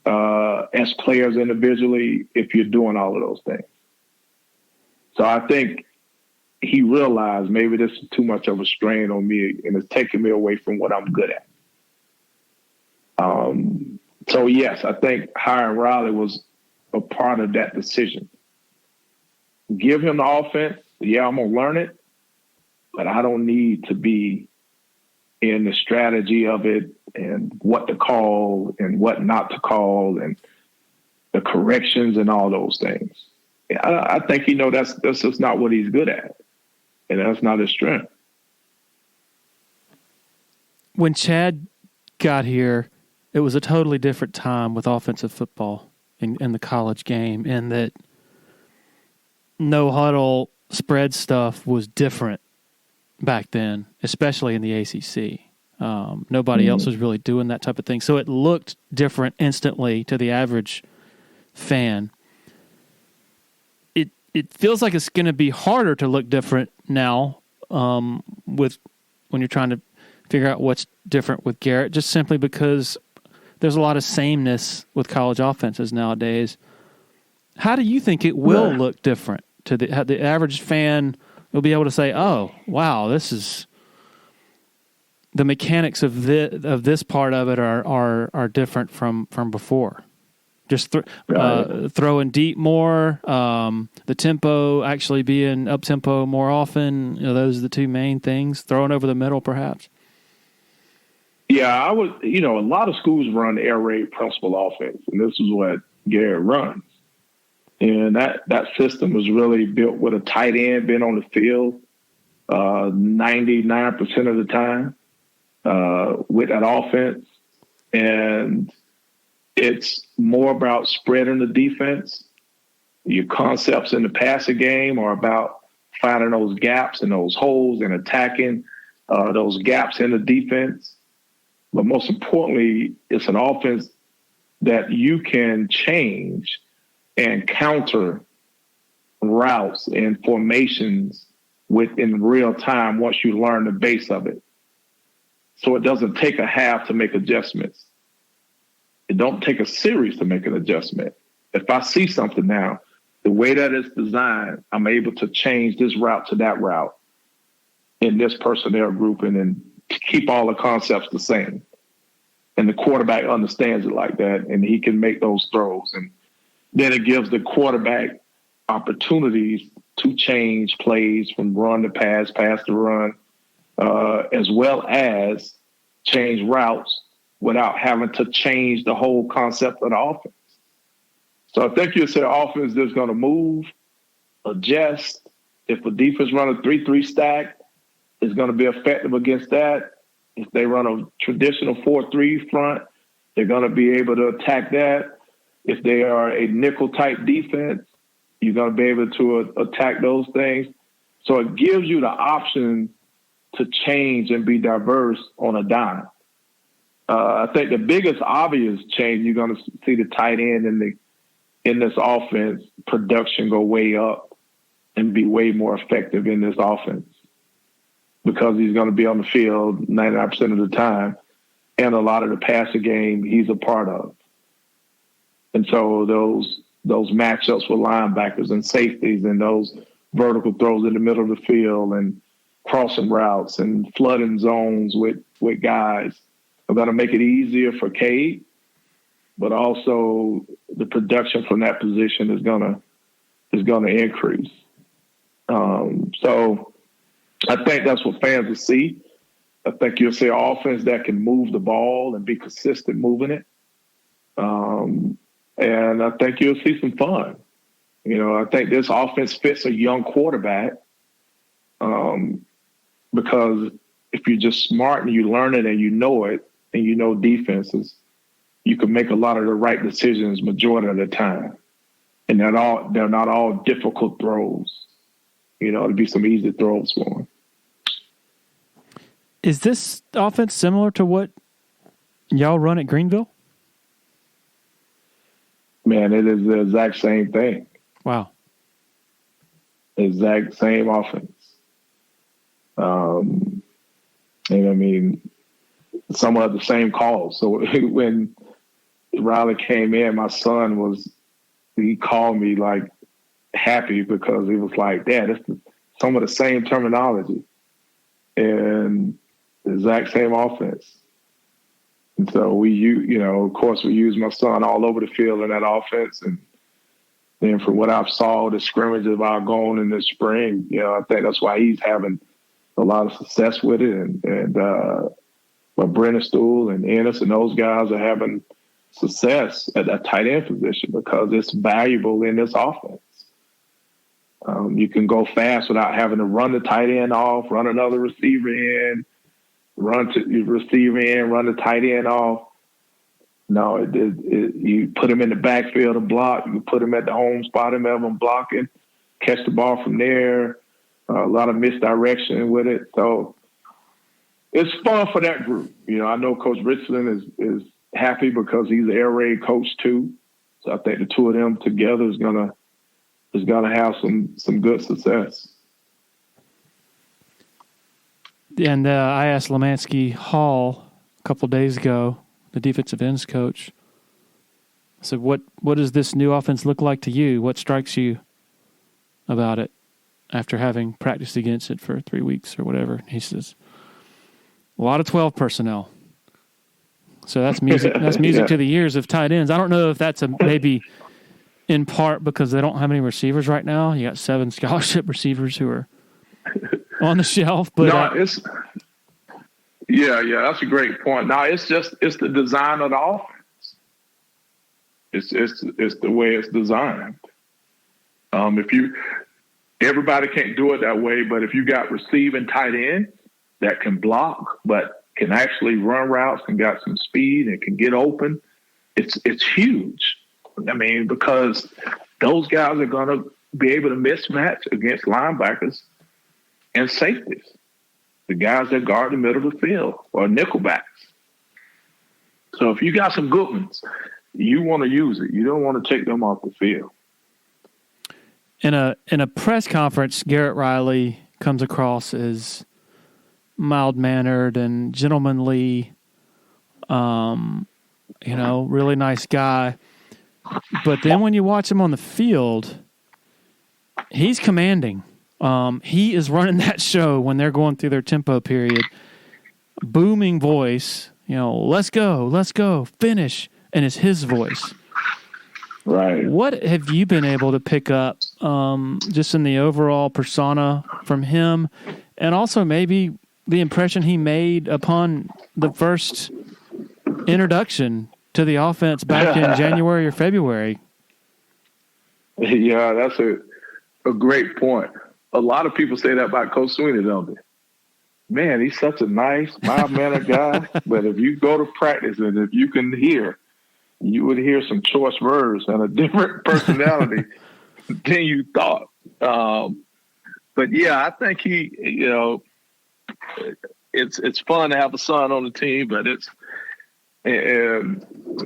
as players individually if you're doing all of those things. So I think he realized maybe this is too much of a strain on me and it's taking me away from what I'm good at. So yes, I think hiring Riley was a part of that decision. Give him the offense. Yeah, I'm going to learn it, but I don't need to be in the strategy of it and what to call and what not to call and the corrections and all those things. I think that's just not what he's good at, and that's not his strength. When Chad got here, it was a totally different time with offensive football in the college game, in that no huddle spread stuff was different back then, especially in the ACC. Nobody else was really doing that type of thing, so it looked different instantly to the average fan. It feels like it's going to be harder to look different now with when you're trying to figure out what's different with Garrett, just simply because there's a lot of sameness with college offenses nowadays. How do you think it will look different to the average fan? Will be able to say, "Oh, wow, this is the mechanics of this part of it are different from before." Just throwing deep more, the tempo actually being up tempo more often. Those are the two main things. Throwing over the middle, perhaps. Yeah, I would. A lot of schools run air raid principal offense, and this is what Garrett runs. And that system was really built with a tight end being on the field 99% of the time with that offense. And it's more about spreading the defense. Your concepts in the passing game are about finding those gaps and those holes and attacking those gaps in the defense. But most importantly, it's an offense that you can change and counter routes and formations within real time once you learn the base of it. So it doesn't take a half to make adjustments. It don't take a series to make an adjustment. If I see something now, the way that it's designed, I'm able to change this route to that route in this personnel grouping and keep all the concepts the same. And the quarterback understands it like that, and he can make those throws. And then it gives the quarterback opportunities to change plays from run to pass, pass to run, as well as change routes without having to change the whole concept of the offense. So I think you'll say offense that's going to move, adjust. If a defense run a 3-3 stack, it's going to be effective against that. If they run a traditional 4-3 front, they're going to be able to attack that. If they are a nickel-type defense, you're going to be able to attack those things. So it gives you the option to change and be diverse on a dime. I think the biggest obvious change, you're going to see the tight end in this offense production go way up and be way more effective in this offense because he's going to be on the field 99% of the time, and a lot of the passing game he's a part of. And so those matchups with linebackers and safeties and those vertical throws in the middle of the field and crossing routes and flooding zones with guys are going to make it easier for Cade, but also the production from that position is going to increase. So I think that's what fans will see. I think you'll see an offense that can move the ball and be consistent moving it. And I think you'll see some fun. I think this offense fits a young quarterback because if you're just smart and you learn it and you know it and you know defenses, you can make a lot of the right decisions majority of the time. And they're not all difficult throws. It'll be some easy throws for them. Is this offense similar to what y'all run at Greenville? Man, it is the exact same thing. Wow. Exact same offense. And I mean, some of the same calls. So when Riley came in, my son he called me like happy because he was like, Dad, it's some of the same terminology and the exact same offense. And so of course we use my son all over the field in that offense. And then from what I've saw, the scrimmages of our going in the spring, I think that's why he's having a lot of success with it. And but Brennan Stool and Ennis and those guys are having success at that tight end position because it's valuable in this offense. You can go fast without having to run the tight end off, run another receiver in, run to the receiver in, run the tight end off. No, you put him in the backfield to block. You put him at the home spot and have him blocking, catch the ball from there. A lot of misdirection with it. So it's fun for that group. I know Coach Richardson is happy because he's an air raid coach too. So I think the two of them together is gonna have some good success. And I asked Lemansky Hall a couple days ago, the defensive ends coach. I said, what does this new offense look like to you? What strikes you about it after having practiced against it for 3 weeks or whatever? He says, a lot of 12 personnel. So that's music. That's music to the ears of tight ends. I don't know if that's maybe in part because they don't have any receivers right now. You got 7 scholarship receivers who are on the shelf. But Yeah, that's a great point. Now it's the design of the offense. It's the way it's designed. Everybody can't do it that way, but if you got receiving tight ends that can block, but can actually run routes and got some speed and can get open, it's huge. I mean, because those guys are going to be able to mismatch against linebackers and safeties, the guys that guard the middle of the field or nickelbacks. So if you got some good ones, you want to use it. You don't want to take them off the field. In a press conference, Garrett Riley comes across as mild-mannered and gentlemanly, really nice guy. But then when you watch him on the field, he's commanding. He is running that show when they're going through their tempo period. Booming voice, let's go, finish. And it's his voice. Right. What have you been able to pick up just in the overall persona from him, and also maybe the impression he made upon the first introduction to the offense back in January or February? Yeah, that's a great point. A lot of people say that about Coach Swinney, don't they? Man, he's such a nice, mild-mannered guy. But if you go to practice and if you can hear, you would hear some choice words and a different personality than you thought. But yeah, I think it's fun to have a son on the team, but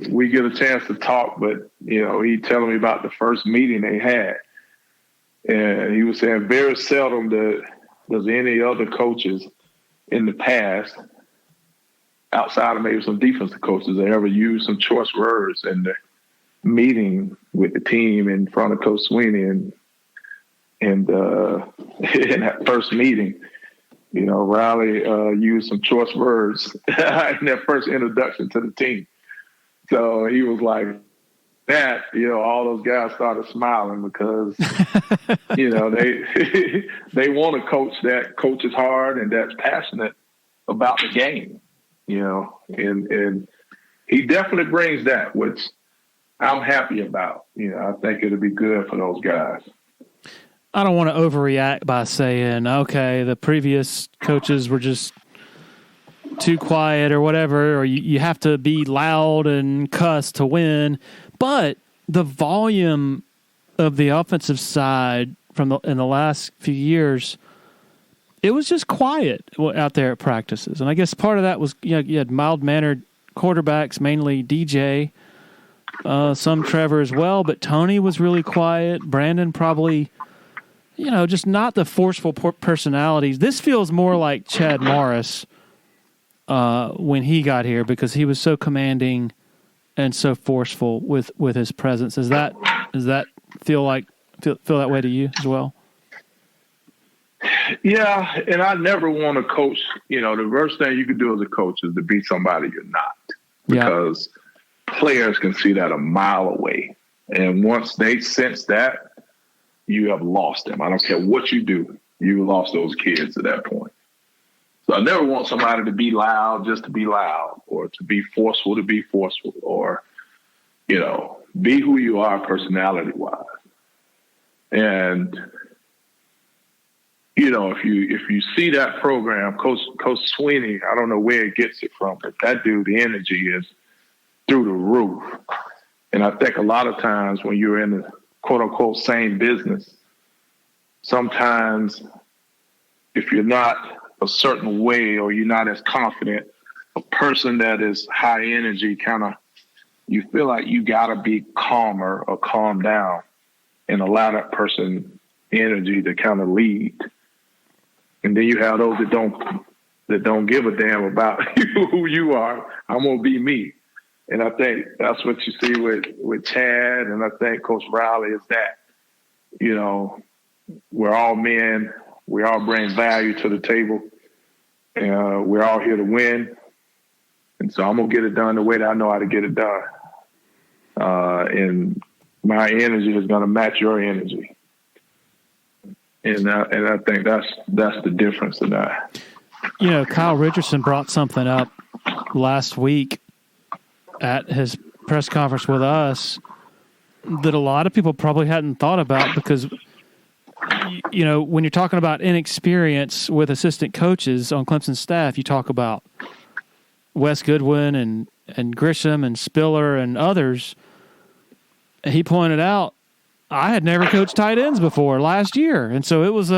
we get a chance to talk. But he telling me about the first meeting they had, and he was saying very seldom does any other coaches in the past, outside of maybe some defensive coaches, they ever use some choice words in the meeting with the team in front of Coach Swinney. And in that first meeting, Riley used some choice words in that first introduction to the team. So he was like that, all those guys started smiling because, they want a coach that coaches hard and that's passionate about the game. And he definitely brings that, which I'm happy about. I think it'll be good for those guys. I don't want to overreact by saying, okay, the previous coaches were just too quiet or whatever, or you have to be loud and cuss to win. But the volume of the offensive side in the last few years, it was just quiet out there at practices. And I guess part of that was you had mild-mannered quarterbacks, mainly DJ, some Trevor as well, but Tony was really quiet. Brandon probably, just not the forceful personalities. This feels more like Chad Morris when he got here because he was so commanding and so forceful with his presence. Does that feel that way to you as well? Yeah, and I never want to coach. The worst thing you can do as a coach is to be somebody you're not, because players can see that a mile away. And once they sense that, you have lost them. I don't care what you do. You lost those kids at that point. So I never want somebody to be loud just to be loud, or to be forceful to be forceful, or, be who you are personality-wise. And if you see that program, Coach Swinney, I don't know where it gets it from, but that dude, the energy is through the roof. And I think a lot of times when you're in the quote unquote same business, sometimes if you're not a certain way or you're not as confident, a person that is high energy you feel like you gotta be calmer or calm down and allow that person energy to kind of lead. And then you have those that don't give a damn about who you are. I'm gonna be me. And I think that's what you see with Chad, and I think Coach Riley is that. We're all men. We all bring value to the table. And we're all here to win. And so I'm gonna get it done the way that I know how to get it done. And my energy is gonna match your energy. And I think that's the difference in that. Kyle Richardson brought something up last week at his press conference with us that a lot of people probably hadn't thought about because, when you're talking about inexperience with assistant coaches on Clemson's staff, you talk about Wes Goodwin and Grisham and Spiller and others. He pointed out, I had never coached tight ends before last year. And so it was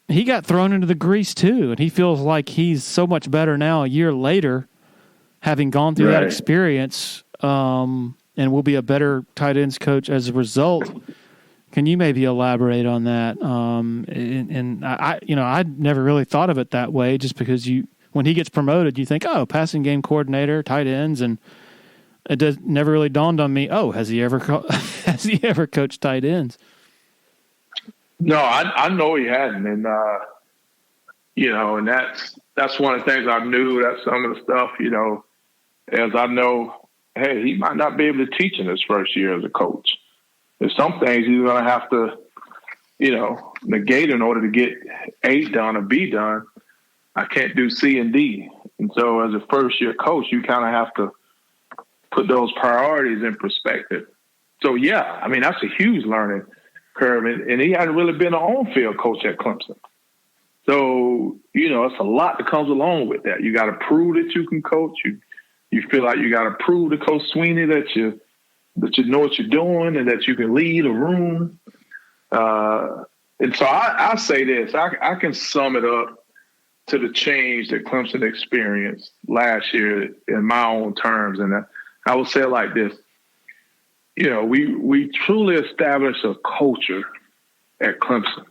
he got thrown into the grease too. And he feels like he's so much better now a year later, having gone through that experience, and will be a better tight ends coach as a result. Can you maybe elaborate on that? And I never really thought of it that way, just because when he gets promoted, you think, oh, passing game coordinator, tight ends, and it never really dawned on me. Oh, has he ever coached tight ends? No, I know he hadn't, and and that's one of the things I knew. That's some of the stuff, as I know. Hey, he might not be able to teach in his first year as a coach. There's some things he's going to have to, negate in order to get A done or B done. I can't do C and D. And so as a first-year coach, you kind of have to put those priorities in perspective. So, yeah, that's a huge learning curve. And he hadn't really been an on-field coach at Clemson. So, it's a lot that comes along with that. You got to prove that you can coach. You feel like you got to prove to Coach Swinney that you know what you're doing and that you can lead a room. And so I say this, I can sum it up to the change that Clemson experienced last year in my own terms. And I will say it like this. We truly established a culture at Clemson.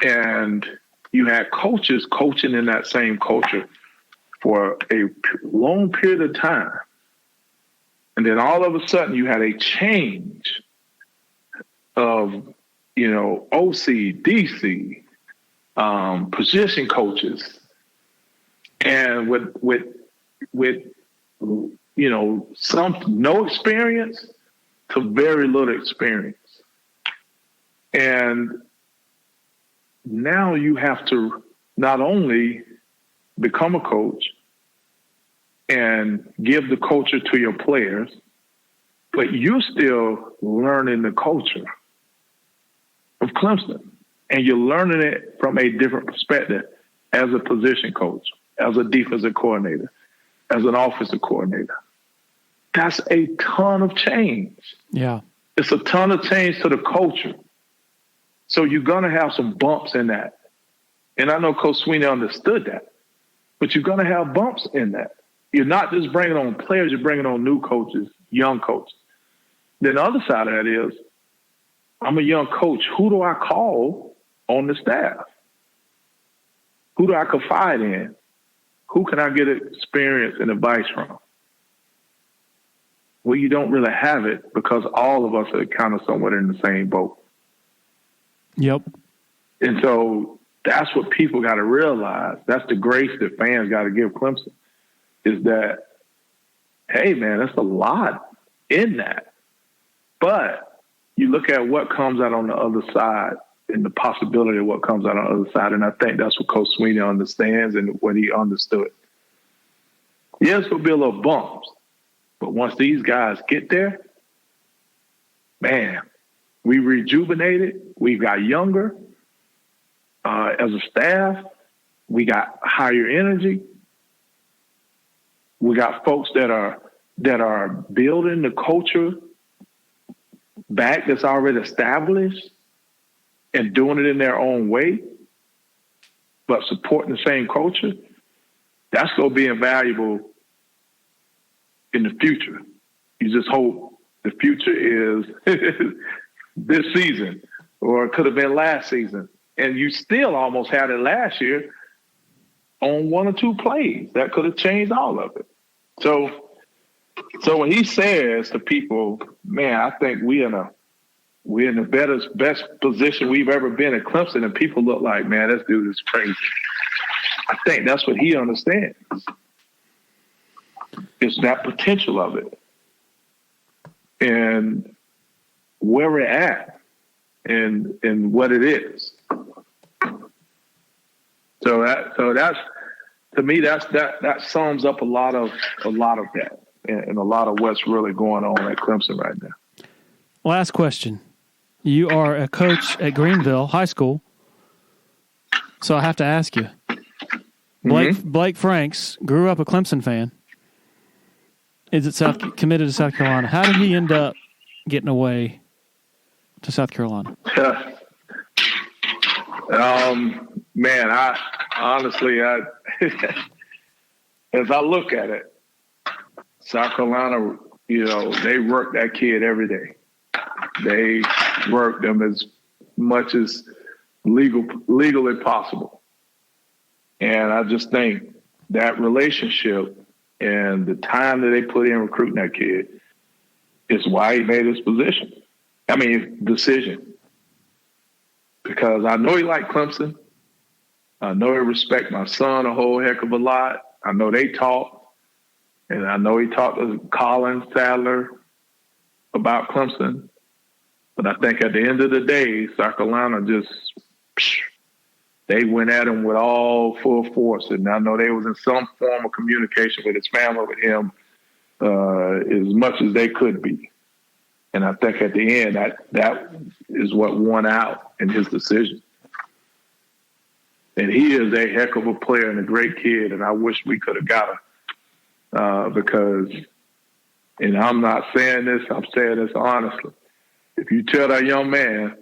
And you had coaches coaching in that same culture for a long period of time. And then all of a sudden you had a change of, OC, DC, position coaches, and with some no experience to very little experience. And now you have to not only become a coach and give the culture to your players, but you're still learning the culture of Clemson. And you're learning it from a different perspective as a position coach, as a defensive coordinator, as an offensive coordinator. That's a ton of change. Yeah. It's a ton of change to the culture. So you're going to have some bumps in that. And I know Coach Swinney understood that. But you're going to have bumps in that. You're not just bringing on players, you're bringing on new coaches, young coaches. Then the other side of that is, I'm a young coach. Who do I call on the staff? Who do I confide in? Who can I get experience and advice from? Well, you don't really have it because all of us are kind of somewhat in the same boat. Yep. And so that's what people got to realize. That's the grace that fans got to give Clemson, is that, hey, man, that's a lot in that. But you look at what comes out on the other side and the possibility of what comes out on the other side, and I think that's what Coach Swinney understands and what he understood. Yes, there'll be a little bumps, but once these guys get there, man, we rejuvenated. We got younger as a staff. We got higher energy. We got folks that are building the culture back that's already established and doing it in their own way, but supporting the same culture. That's going to be invaluable in the future. You just hope the future is this season, or it could have been last season. And you still almost had it last year on one or two plays that could have changed all of it. So when he says to people, man, I think we're in the best position we've ever been at Clemson, and people look like, man, this dude is crazy. I think that's what he understands. It's that potential of it. And where we're at and what it is. So that's to me that sums up a lot of that and a lot of what's really going on at Clemson right now. Last question. You are a coach at Greenville High School, so I have to ask you. Blake Franks grew up a Clemson fan. Is committed to South Carolina? How did he end up getting away to South Carolina? Man, I honestly, as I look at it, South Carolina, they work that kid every day. They work them as much as legally possible. And I just think that relationship and the time that they put in recruiting that kid is why he made his decision. Because I know he liked Clemson. I know he respects my son a whole heck of a lot. I know they talk. And I know he talked to Colin Sadler about Clemson. But I think at the end of the day, South Carolina they went at him with all full force. And I know they was in some form of communication with his family, with him, as much as they could be. And I think at the end, that is what won out in his decision. And he is a heck of a player and a great kid, and I wish we could have got him. Because, and I'm not saying this, I'm saying this honestly. If you tell that young man,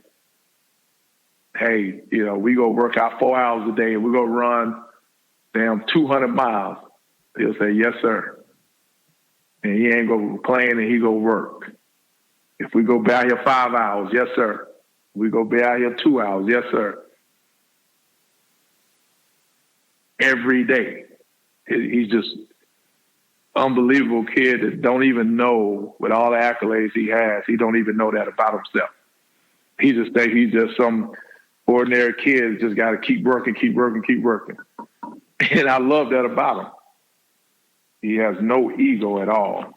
hey, we go work out 4 hours a day and we go run 200 miles, he'll say, yes, sir. And he ain't go complain and he go work. If we go be out here 5 hours, yes, sir. We go be out here 2 hours, yes, sir. Every day. He's just unbelievable kid that don't even know, with all the accolades he has, he don't even know that about himself. He just thinks he's just some ordinary kid that just got to keep working. And I love that about him. He has no ego at all.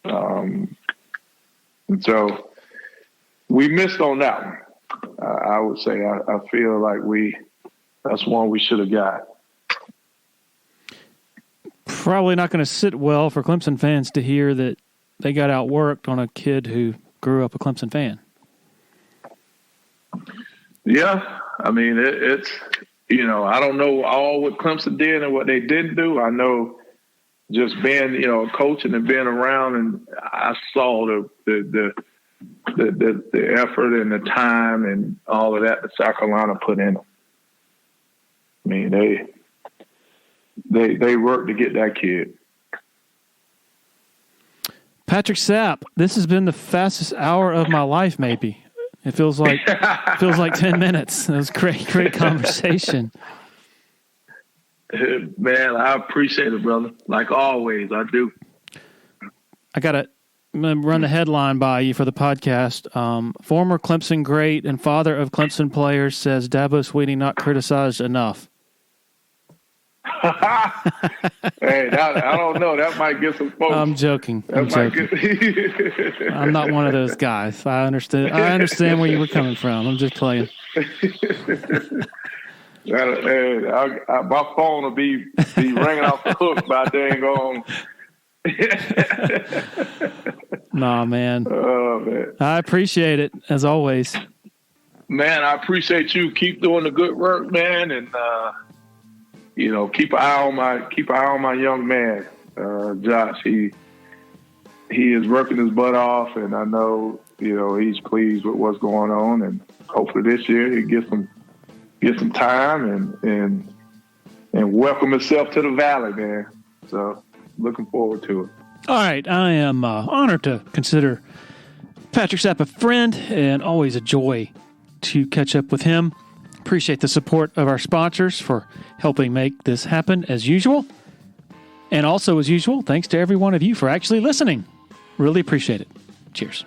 And so we missed on that one. I would say I feel like that's one we should have got. Probably not going to sit well for Clemson fans to hear that they got outworked on a kid who grew up a Clemson fan. Yeah, I mean, it's I don't know all what Clemson did and what they didn't do. I know just being, coaching and being around, and I saw the effort and the time and all of that South Carolina put in them. I mean, they worked to get that kid. Patrick Sapp, this has been the fastest hour of my life, maybe. It feels like 10 minutes. It was great conversation. Man, I appreciate it, brother. Like always, I do. I'm going to run the headline by you for the podcast. Former Clemson great and father of Clemson players says Dabo Swinney not criticized enough. Hey, I don't know. That might get some folks. I'm joking. I'm not one of those guys. I understand where you were coming from. I'm just playing. My phone will be ringing off the hook by dang on. Nah, man. Oh, man. I appreciate it, as always. Man, I appreciate you. Keep doing the good work, man, and keep an eye on my young man, Josh. He is working his butt off, and I know he's pleased with what's going on, and hopefully this year he get some time and welcome himself to the Valley, man. So looking forward to it. All right, I am honored to consider Patrick Sapp a friend, and always a joy to catch up with him. Appreciate the support of our sponsors for helping make this happen as usual. And also, as usual, thanks to every one of you for actually listening. Really appreciate it. Cheers.